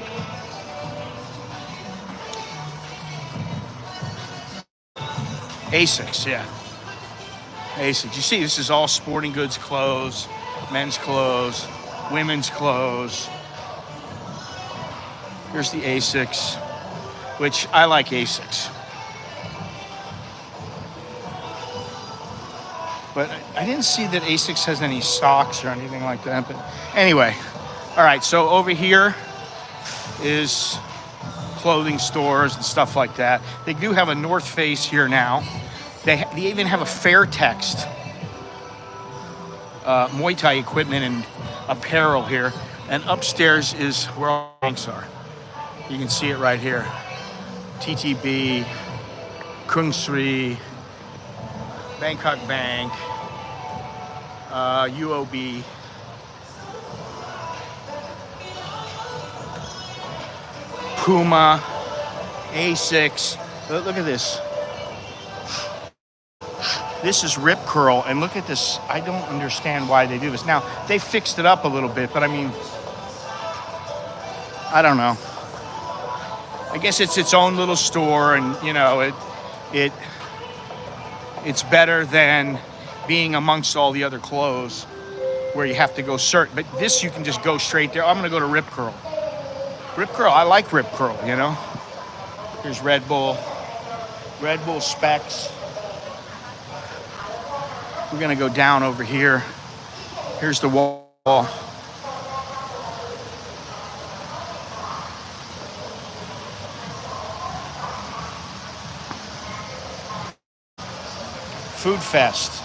Asics, yeah. Asics. You see, this is all sporting goods clothes, men's clothes, women's clothes. Here's the Asics, which I like Asics. But I didn't see that Asics has any socks or anything like that. But anyway. All right, so over here is clothing stores and stuff like that. They do have a North Face here now. They even have a Fairtex Muay Thai equipment and apparel here. And upstairs is where all the banks are. You can see it right here. TTB, Kung Sri, Bangkok Bank, UOB. Puma, Asics. Look at this. This is Rip Curl, and look at this. I don't understand why they do this. Now, they fixed it up a little bit, but I mean, I don't know. I guess it's its own little store, and you know, it's better than being amongst all the other clothes where you have to go search. But this, you can just go straight there. I'm gonna go to Rip Curl. Rip Curl, I like Rip Curl, you know. Here's Red Bull specs. We're gonna go down over here. Here's the wall. Food Fest.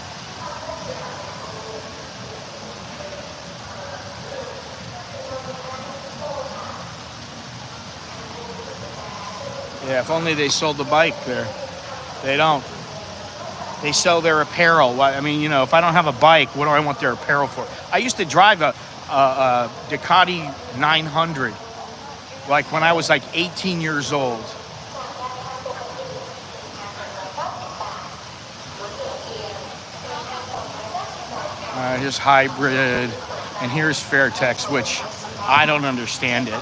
Yeah, if only they sold the bike there. They don't. They sell their apparel. I mean, you know, if I don't have a bike, what do I want their apparel for? I used to drive a Ducati 900, like when I was like 18 years old. Here's Hybrid, and here's Fairtex, which I don't understand it.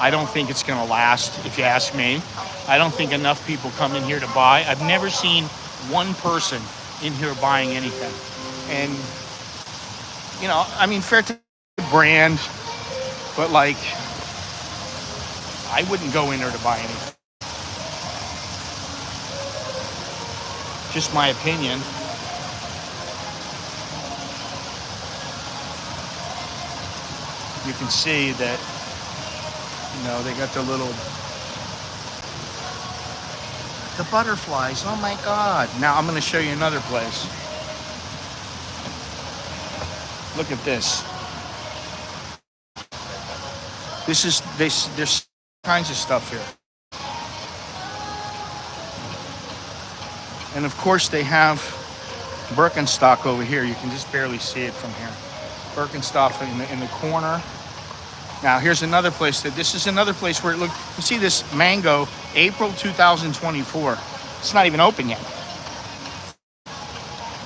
I don't think it's going to last, if you ask me. I don't think enough people come in here to buy. I've never seen one person in here buying anything. And, you know, I mean, Fairtex is a brand, but like, I wouldn't go in there to buy anything. Just my opinion. You can see that, you know, they got the butterflies. Oh my God. Now I'm going to show you another place. Look at this. There's kinds of stuff here. And of course they have Birkenstock over here. You can just barely see it from here. Birkenstock in the corner. Now here's another place this is another place where you see this mango, April 2024. It's not even open yet.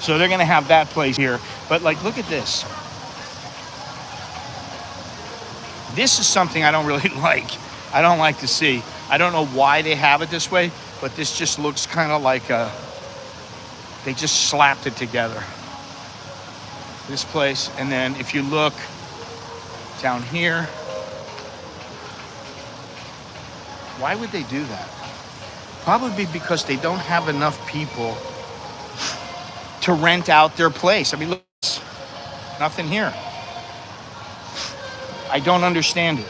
So they're gonna have that place here. But like, look at this. This is something I don't really like. I don't like to see. I don't know why they have it this way, but this just looks kind of like they just slapped it together. This place, and then if you look down here, why would they do that? Probably because they don't have enough people to rent out their place. I mean, look, nothing here. I don't understand it.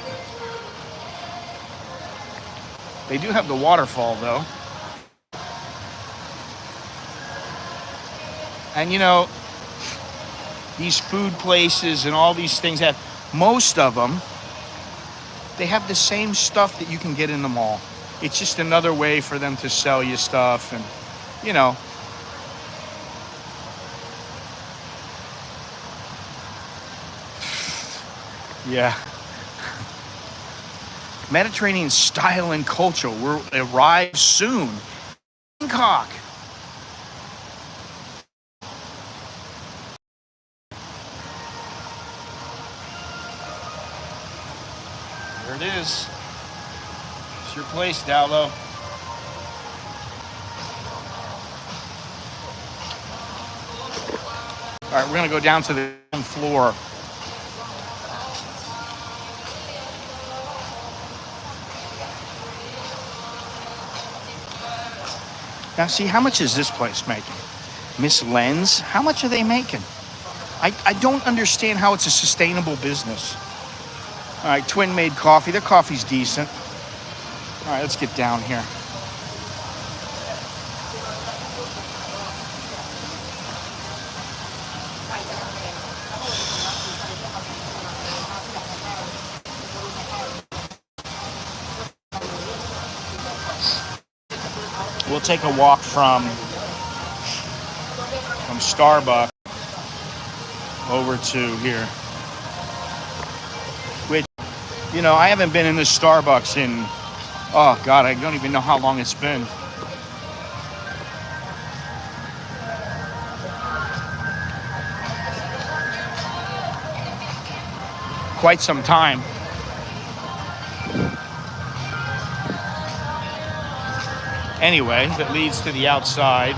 They do have the waterfall though. And you know, these food places and all these things have, most of them, they have the same stuff that you can get in the mall. It's just another way for them to sell you stuff, and you know. Yeah. Mediterranean style and culture will arrive soon. Bangkok. There it is. It's your place, Dowlow. All right, we're gonna go down to the floor. Now, see, how much is this place making? Miss Len's, how much are they making? I don't understand how it's a sustainable business. All right, Twin made coffee. Their coffee's decent. All right, let's get down here. We'll take a walk from Starbucks over to here. Which, you know, I haven't been in this Starbucks in, oh God, I don't even know how long it's been. Quite some time. Anyway, that leads to the outside.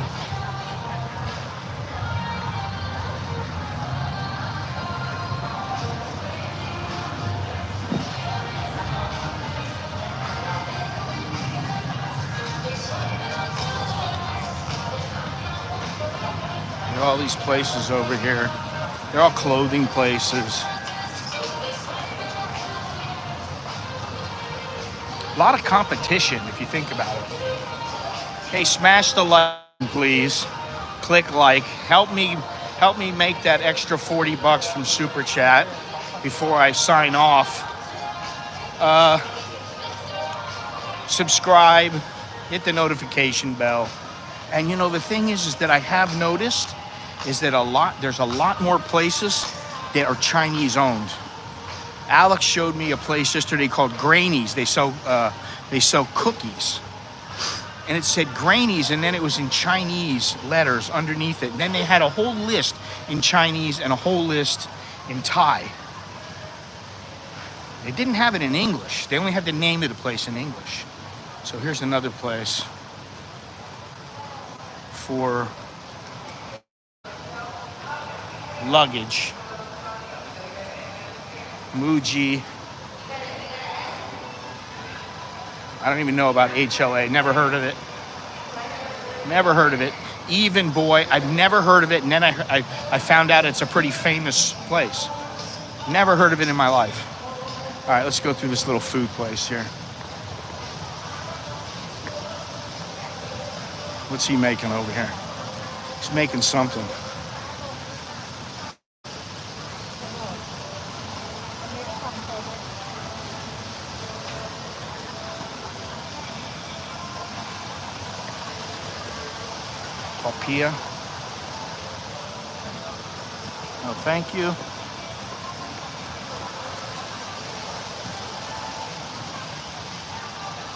There are all these places over here. They're all clothing places. A lot of competition, if you think about it. Hey, smash the like, please. click like. Help me make that extra 40 bucks from Super Chat before I sign off. Subscribe, hit the notification bell. And you know, the thing is that I have noticed is that there's a lot more places that are Chinese owned. Alex showed me a place yesterday called Granny's. They sell cookies. And it said Granny's, and then it was in Chinese letters underneath it. And then they had a whole list in Chinese and a whole list in Thai. They didn't have it in English. They only had the name of the place in English. So here's another place for luggage. Muji. I don't even know about HLA. Never heard of it. Never heard of it. Even Boy, I've never heard of it. And then I found out it's a pretty famous place. Never heard of it in my life. All right, let's go through this little food place here. What's he making over here? He's making something. Papilla. Oh, thank you.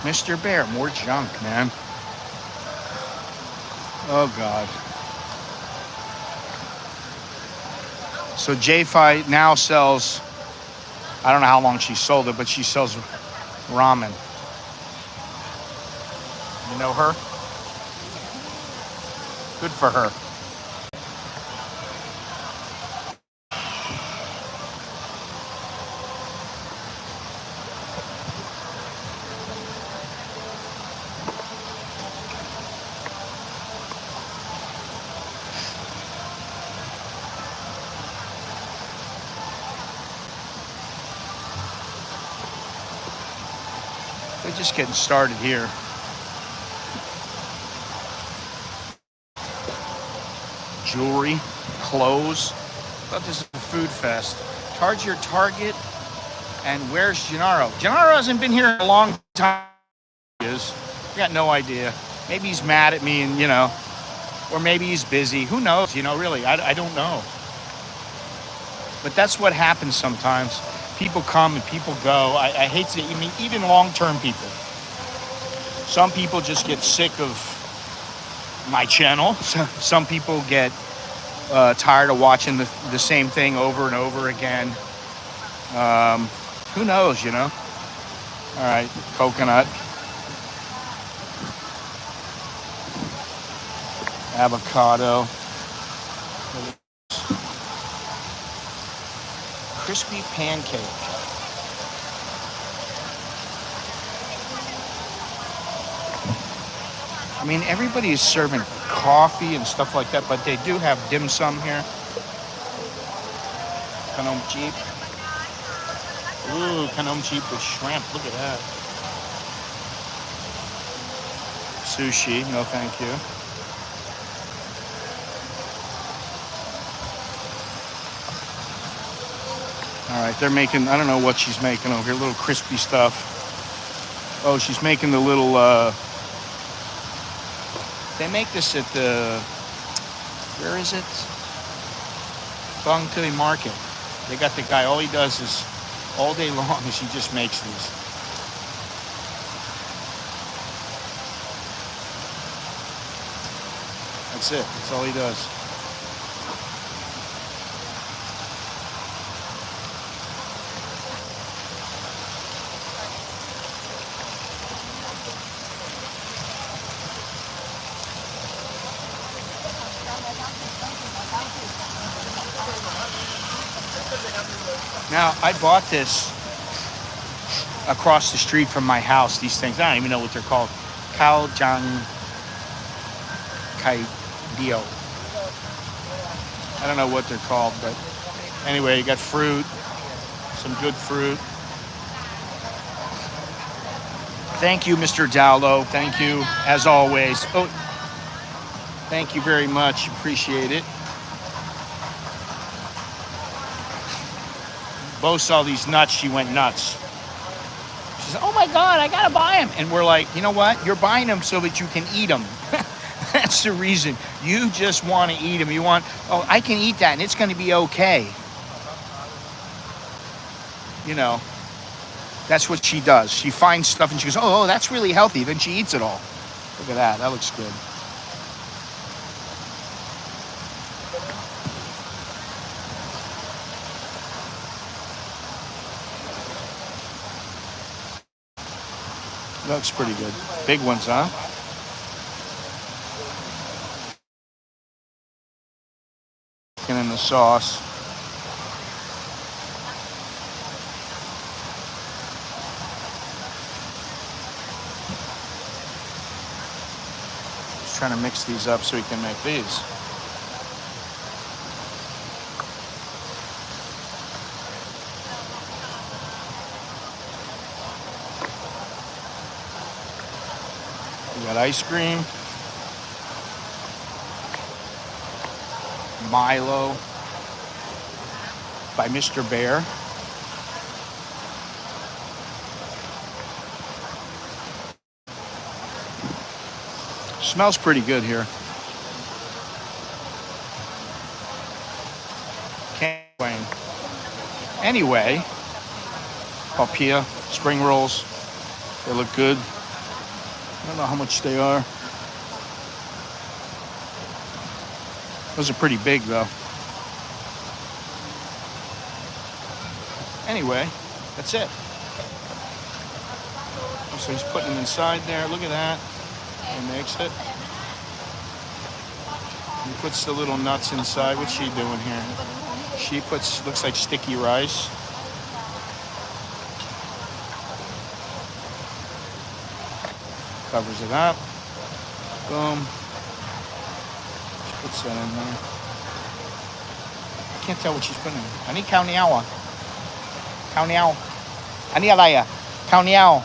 Mr. Bear, more junk, man. Oh, God. So J-Fi now sells, I don't know how long she sold it, but she sells ramen. You know her? Good for her. They're just getting started here. Jewelry, clothes. I thought this was a food fest. Charge your Target. And where's Gennaro? Gennaro hasn't been here in a long time. He is. I got no idea. Maybe he's mad at me, and you know, or maybe he's busy. Who knows? You know, really, I don't know. But that's what happens sometimes. People come and people go. I hate to, I mean, even long-term people. Some people just get sick of my channel. Some people get tired of watching the same thing over and over again. Who knows, you know? All right, coconut. Avocado. Crispy pancake. I mean, everybody is serving coffee and stuff like that, but they do have dim sum here. Kanom jeep. Ooh, kanom jeep with shrimp. Look at that. Sushi. No, thank you. All right, they're making, I don't know what she's making over here, little crispy stuff. Oh, she's making the little, they make this at the, where is it? Bangkok Market. They got the guy, all he does is, all day long is he just makes these. That's it, that's all he does. Now, I bought this across the street from my house, these things. I don't even know what they're called. Kao Jang Kai Dio. I don't know what they're called, but anyway, you got fruit, some good fruit. Thank you, Mr. Dowlow. Thank you, as always. Oh, Thank you very much. Appreciate it. Bo saw these nuts. She went nuts. She said, "Oh my God, I gotta buy them." And we're like, you know what? You're buying them so that you can eat them. That's the reason. You just want to eat them. You want, oh, I can eat that and it's going to be okay. You know, that's what she does. She finds stuff and she goes, oh, that's really healthy. Then she eats it all. Look at that. That looks good. Looks pretty good. Big ones, huh? Chicken in the sauce. Just trying to mix these up so we can make these. We got ice cream, Milo by Mr. Bear. Smells pretty good here. Can't complain. Anyway, Palpia, spring rolls. They look good. I don't know how much they are. Those are pretty big though. Anyway, that's it. So he's putting them inside there. Look at that. He makes it. He puts the little nuts inside. What's she doing here? She puts, looks like sticky rice. Covers it up. Boom. She puts that in there. I can't tell what she's putting in. I need cow niao. Cow niao. I need alaya. Cow niao.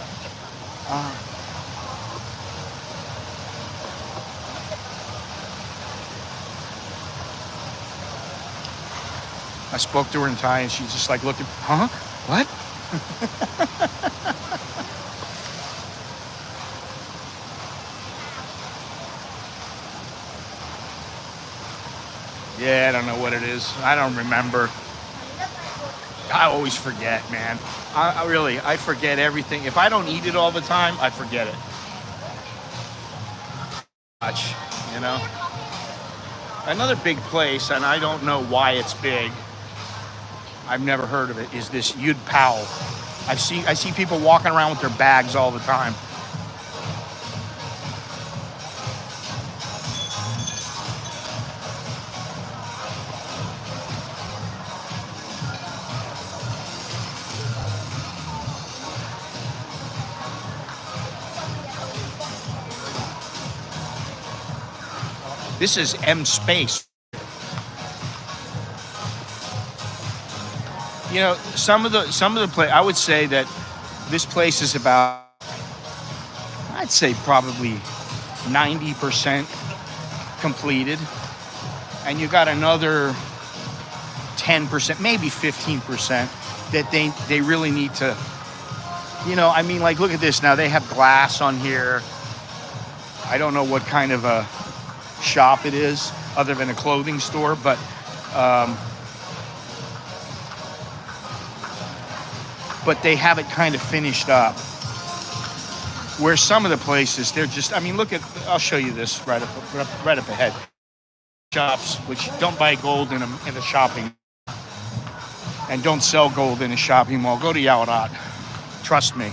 I spoke to her in Thai and she's just like looking, huh? What? Yeah, I don't know what it is. I don't remember. I always forget, man. I forget everything. If I don't eat it all the time, I forget it. Much, you know? Another big place, and I don't know why it's big. I've never heard of it, is this Yud Pao. I see people walking around with their bags all the time. This is M Space. You know, some of the place, I would say that this place is about, I'd say probably 90% completed, and you got another 10%, maybe 15% that they really need to, you know, I mean, like, look at this now. They have glass on here. I don't know what kind of a shop it is other than a clothing store, but they have it kind of finished up. Where some of the places, they're just, I mean, look at, I'll show you this right up ahead. Shops, which don't buy gold in a shopping, and don't sell gold in a shopping mall. Go to Yaorat. Trust me.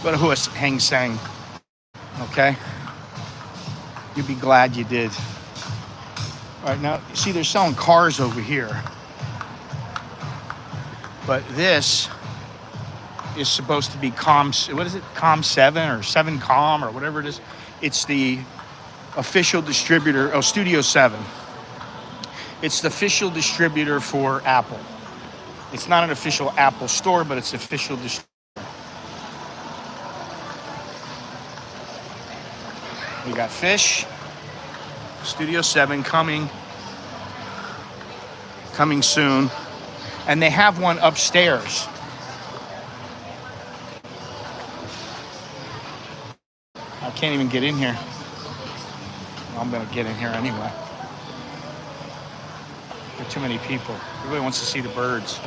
Go to Hang Seng. Okay? You'd be glad you did. All right, now, see, they're selling cars over here. But this is supposed to be what is it? Com 7 or 7Com or whatever it is. It's the official distributor, Studio 7. It's the official distributor for Apple. It's not an official Apple store, but it's official distributor. We got fish. Studio 7 coming soon. And they have one upstairs. I can't even get in here. I'm gonna get in here anyway. There are too many people. Everybody wants to see the birds.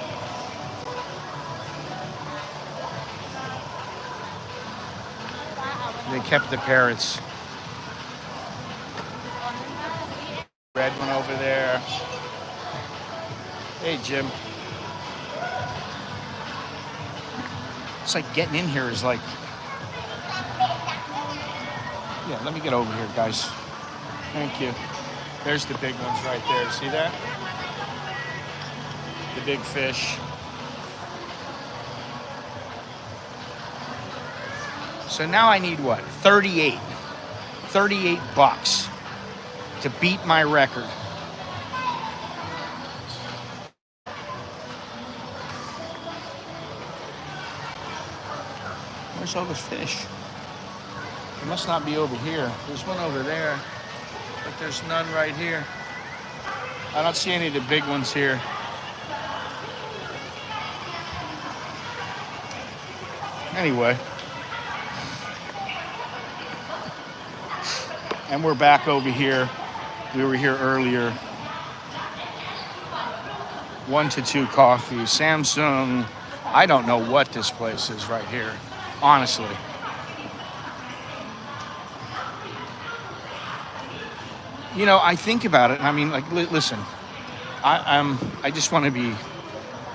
They kept the parrots. Red one over there. Hey, Jim. It's like getting in here is like... Yeah, let me get over here, guys. Thank you. There's the big ones right there. See that? The big fish. So now I need what? 38. 38 bucks to beat my record. Where's all the fish? It must not be over here. There's one over there, but there's none right here. I don't see any of the big ones here. Anyway. And we're back over here. We were here earlier. 1 to 2 coffee. Samsung. I don't know what this place is right here, honestly. You know, I think about it. I mean, like, listen, I just want to be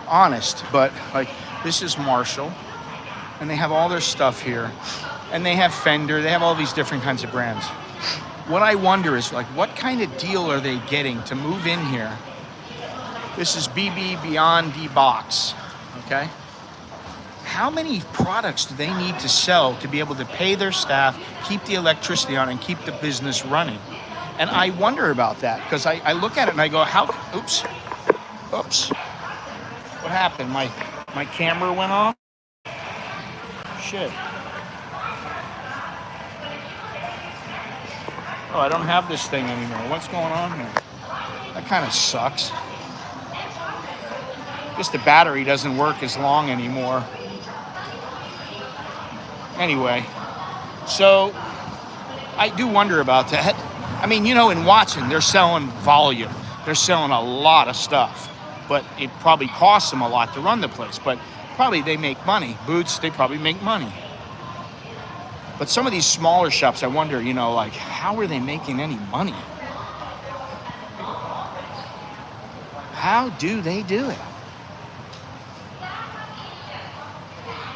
honest, but like, this is Marshall, and they have all their stuff here, and they have Fender. They have all these different kinds of brands. What I wonder is, like, what kind of deal are they getting to move in here? This is BB Beyond D Box, okay? How many products do they need to sell to be able to pay their staff, keep the electricity on, and keep the business running? And I wonder about that, because I look at it and I go, oops. What happened? My camera went off? Shit. Oh, I don't have this thing anymore. What's going on here? That kind of sucks. Guess the battery doesn't work as long anymore. Anyway, so I do wonder about that. I mean, you know, in Watson, they're selling volume. They're selling a lot of stuff, but it probably costs them a lot to run the place, but probably they make money. Boots, they probably make money. But some of these smaller shops, I wonder, you know, like, how are they making any money? How do they do it?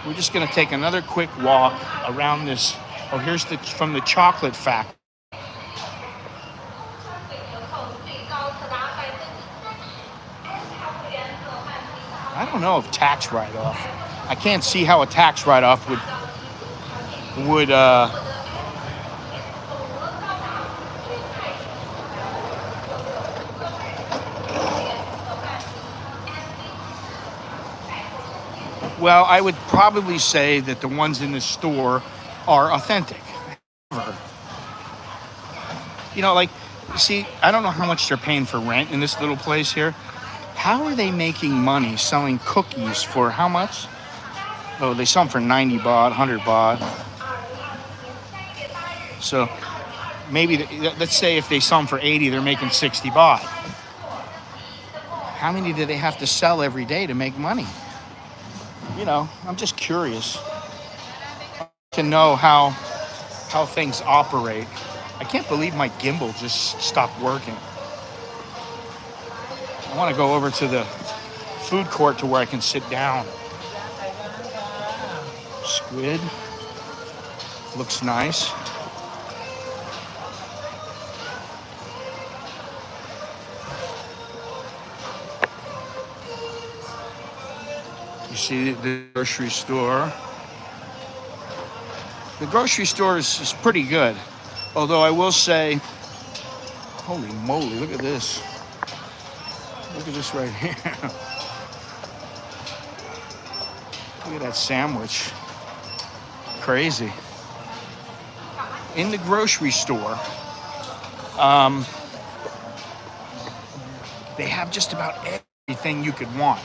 We're just going to take another quick walk around this. Oh, here's from the chocolate factory. I don't know if tax write-off. I can't see how a tax write-off would well, I would probably say that the ones in the store are authentic. You know, like, see, I don't know how much they're paying for rent in this little place here. How are they making money selling cookies for how much? Oh, they sell them for 90 baht, 100 baht. So maybe, let's say if they sell them for 80, they're making 60 baht. How many do they have to sell every day to make money? You know, I'm just curious to know how things operate. I can't believe my gimbal just stopped working. I want to go over to the food court to where I can sit down. Squid. Looks nice. You see the grocery store. The grocery store is pretty good. Although I will say, holy moly, look at this. Look at this right here. Look at that sandwich. Crazy. in the grocery store, they have just about everything you could want.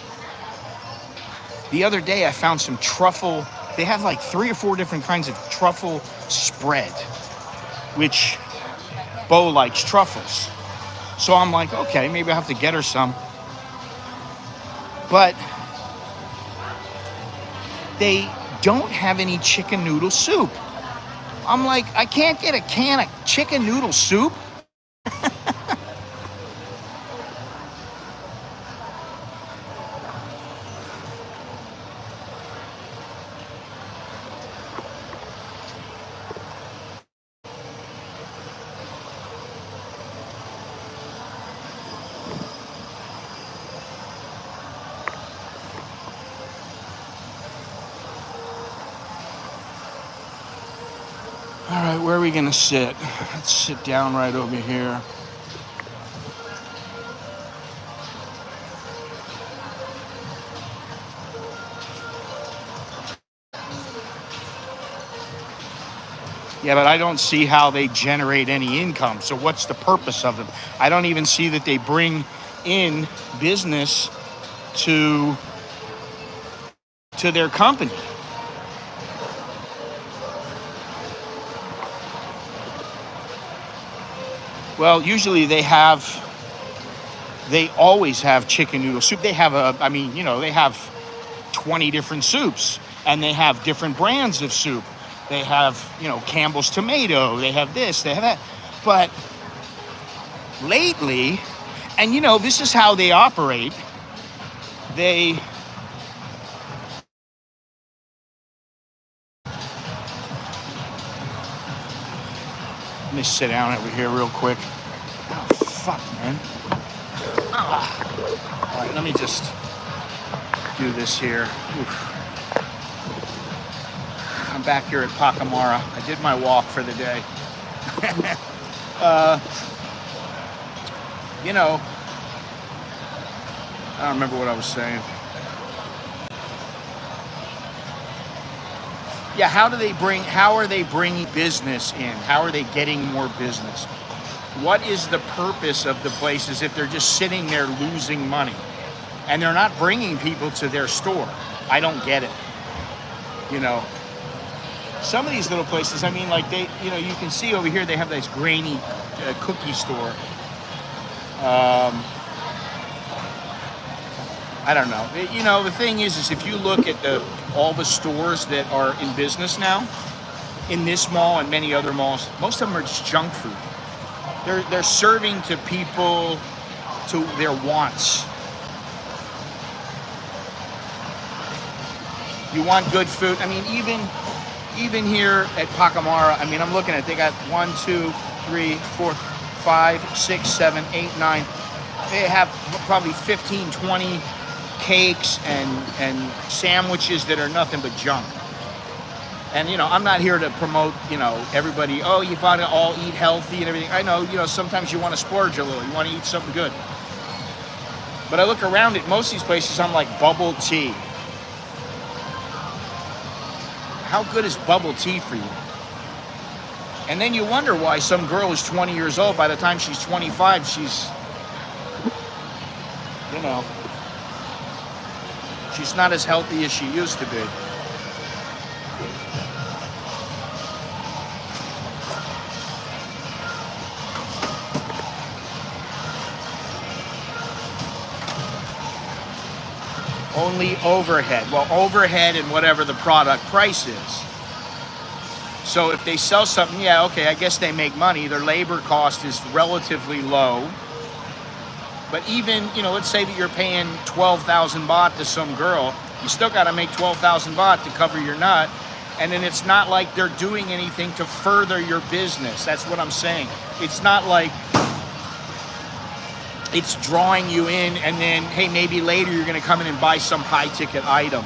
The other day I found some truffle. They have like 3 or 4 different kinds of truffle spread, which Bo likes truffles. So I'm like, okay, maybe I'll have to get her some. But they don't have any chicken noodle soup. I'm like, I can't get a can of chicken noodle soup? All right, where are we gonna sit? Let's sit down right over here. Yeah, but I don't see how they generate any income. So what's the purpose of them? I don't even see that they bring in business to their company. Well, usually they always have chicken noodle soup. They have they have 20 different soups, and they have different brands of soup. They have, Campbell's tomato. They have this, they have that. But lately, and this is how they operate, let me sit down over here real quick. Oh, fuck, man. All right, let me just do this here. Oof. I'm back here at Pacamara. I did my walk for the day. I don't remember what I was saying. Yeah, how are they bringing business in? How are they getting more business? What is the purpose of the places if they're just sitting there losing money and they're not bringing people to their store? I don't get it. Some of these little places, you can see over here they have this grainy cookie store. I don't know. The thing is if you look at all the stores that are in business now, in this mall and many other malls, most of them are just junk food. They're serving to people to their wants. You want good food. Even here at Pacamara, I'm looking at, they got 1, 2, 3, 4, 5, 6, 7, 8, 9. They have probably 15, 20 cakes and sandwiches that are nothing but junk. And, I'm not here to promote, everybody, you've got to all eat healthy and everything. I know, sometimes you want to splurge a little. You want to eat something good. But I look around at most of these places, I'm like, bubble tea. How good is bubble tea for you? And then you wonder why some girl is 20 years old. By the time she's 25, she's not as healthy as she used to be. Only overhead. Well, overhead and whatever the product price is. So if they sell something, I guess they make money. Their labor cost is relatively low. But even, let's say that you're paying 12,000 baht to some girl, you still got to make 12,000 baht to cover your nut. And then it's not like they're doing anything to further your business. That's what I'm saying. It's not like it's drawing you in and then, hey, maybe later you're going to come in and buy some high-ticket item.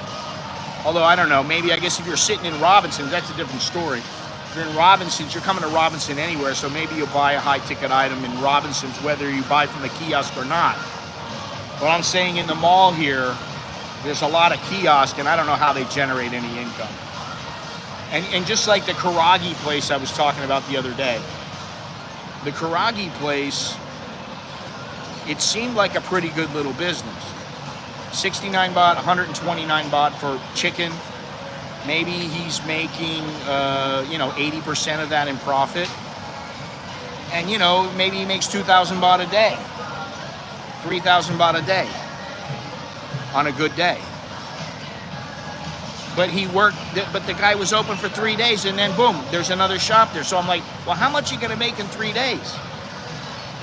Although, I don't know, I guess if you're sitting in Robinson's, that's a different story. If you're in Robinson's, you're coming to Robinson anywhere, so maybe you'll buy a high-ticket item in Robinson's, whether you buy from the kiosk or not. But I'm saying in the mall here, there's a lot of kiosks, and I don't know how they generate any income. And just like the karagi place I was talking about the other day, the karagi place, it seemed like a pretty good little business. 69 baht, 129 baht for chicken. Maybe he's making, 80% of that in profit. And, maybe he makes 2,000 baht a day, 3,000 baht a day on a good day. But the guy was open for 3 days, and then boom, there's another shop there. So I'm like, well, how much are you going to make in 3 days?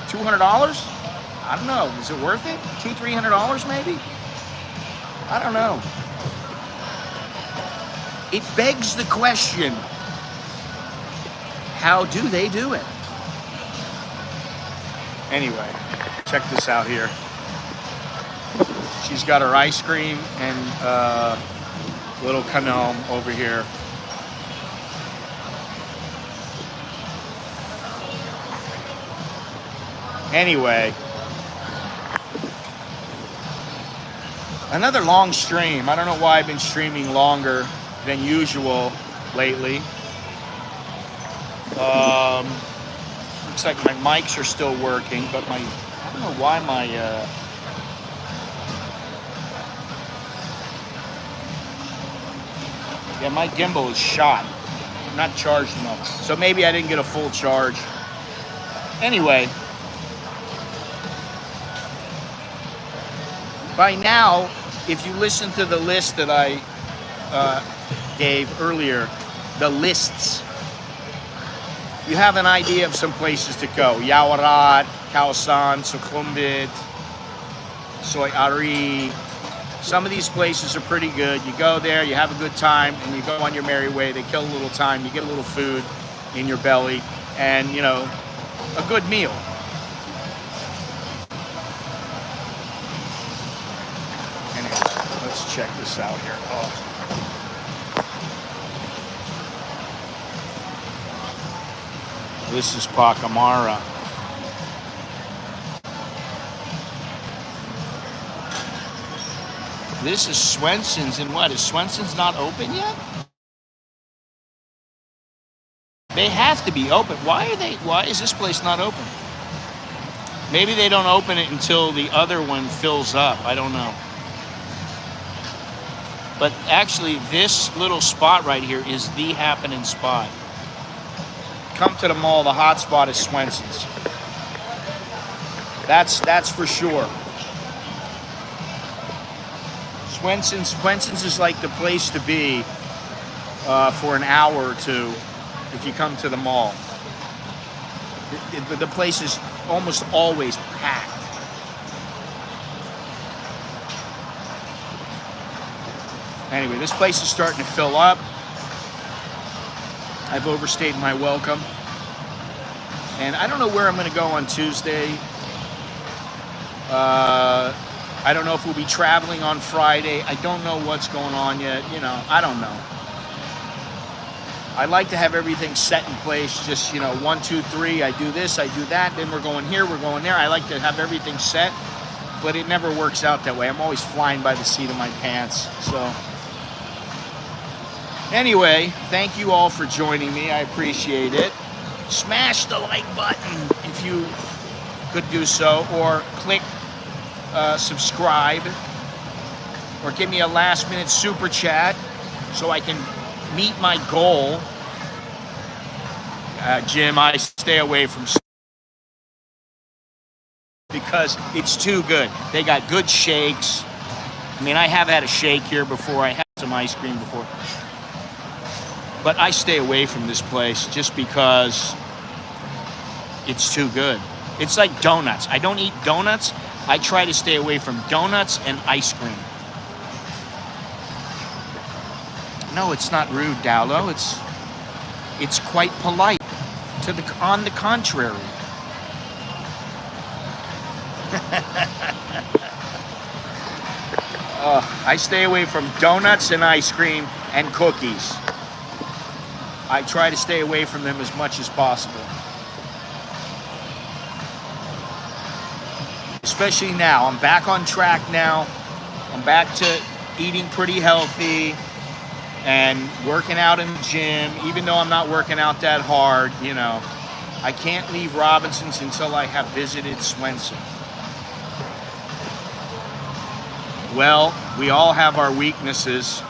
$200? I don't know. Is it worth it? $200-300 maybe? I don't know. It begs the question, how do they do it? Anyway, check this out here. She's got her ice cream and little canome over here. Anyway, another long stream. I don't know why I've been streaming longer than usual lately. Looks like my mics are still working, but I don't know why my my gimbal is shot, not charged enough. So maybe I didn't get a full charge. Anyway, by now, if you listen to the list that I gave earlier, the lists, you have an idea of some places to go. Yawarat, Khao Sukhumvit, Soi Ari. Some of these places are pretty good. You go there, you have a good time, and you go on your merry way. They kill a little time. You get a little food in your belly, and, a good meal. Anyway, let's check this out here. Oh. This is Pacamara. This is Swenson's, and what? Is Swenson's not open yet? They have to be open. Why is this place not open? Maybe they don't open it until the other one fills up. I don't know. But actually, this little spot right here is the happening spot. Come to the mall, the hot spot is Swenson's. That's for sure. Swenson's is like the place to be for an hour or two if you come to the mall. The place is almost always packed. Anyway, this place is starting to fill up. I've overstayed my welcome. And I don't know where I'm going to go on Tuesday. I don't know if we'll be traveling on Friday. I don't know what's going on yet. I don't know. I like to have everything set in place. Just, 1, 2, 3, I do this, I do that. Then we're going here, we're going there. I like to have everything set, but it never works out that way. I'm always flying by the seat of my pants. So anyway, thank you all for joining me. I appreciate it. Smash the like button if you could do so, or click subscribe, or give me a last minute super chat so I can meet my goal. Jim, I stay away from because it's too good. They got good shakes. I mean, I have had a shake here before. I had some ice cream before. But I stay away from this place just because it's too good. It's like donuts. I don't eat donuts. I try to stay away from donuts and ice cream. No, it's not rude, Dowlo. It's quite polite. On the contrary. I stay away from donuts and ice cream and cookies. I try to stay away from them as much as possible. Especially now. I'm back on track now. I'm back to eating pretty healthy. and working out in the gym, even though I'm not working out that hard, you know, I can't leave Robinson's until I have visited Swenson. Well, we all have our weaknesses.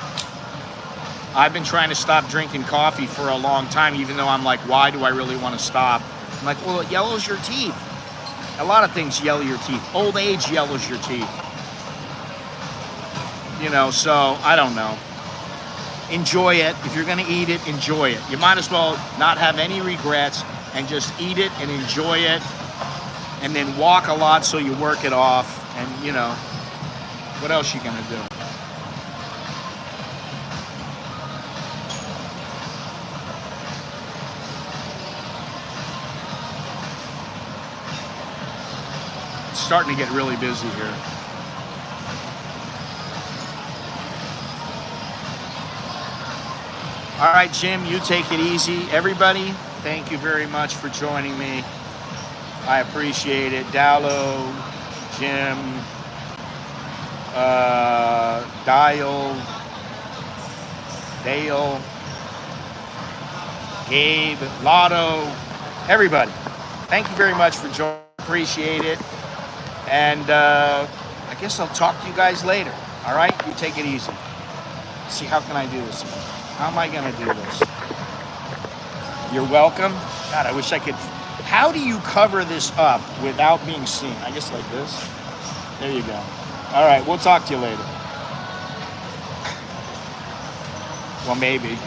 I've been trying to stop drinking coffee for a long time, even though I'm like, why do I really want to stop? I'm like, well, it yellows your teeth. A lot of things yellow your teeth. Old age yellows your teeth. You know, so I don't know. Enjoy it. If you're going to eat it, enjoy it. You might as well not have any regrets and just eat it and enjoy it. And then walk a lot so you work it off. And, you know, what else you going to do? It's starting to get really busy here. All right, Jim, you take it easy. Everybody, thank you very much for joining me. I appreciate it. Dallo, Jim, Dial, Dale, Gabe, Lotto, everybody. Thank you very much for joining. Appreciate it. And I guess I'll talk to you guys later. All right? You take it easy. Let's see, how can I do this? How am I going to do this? You're welcome. God, I wish I could. How do you cover this up without being seen? I guess like this. There you go. All right, we'll talk to you later. Well, maybe.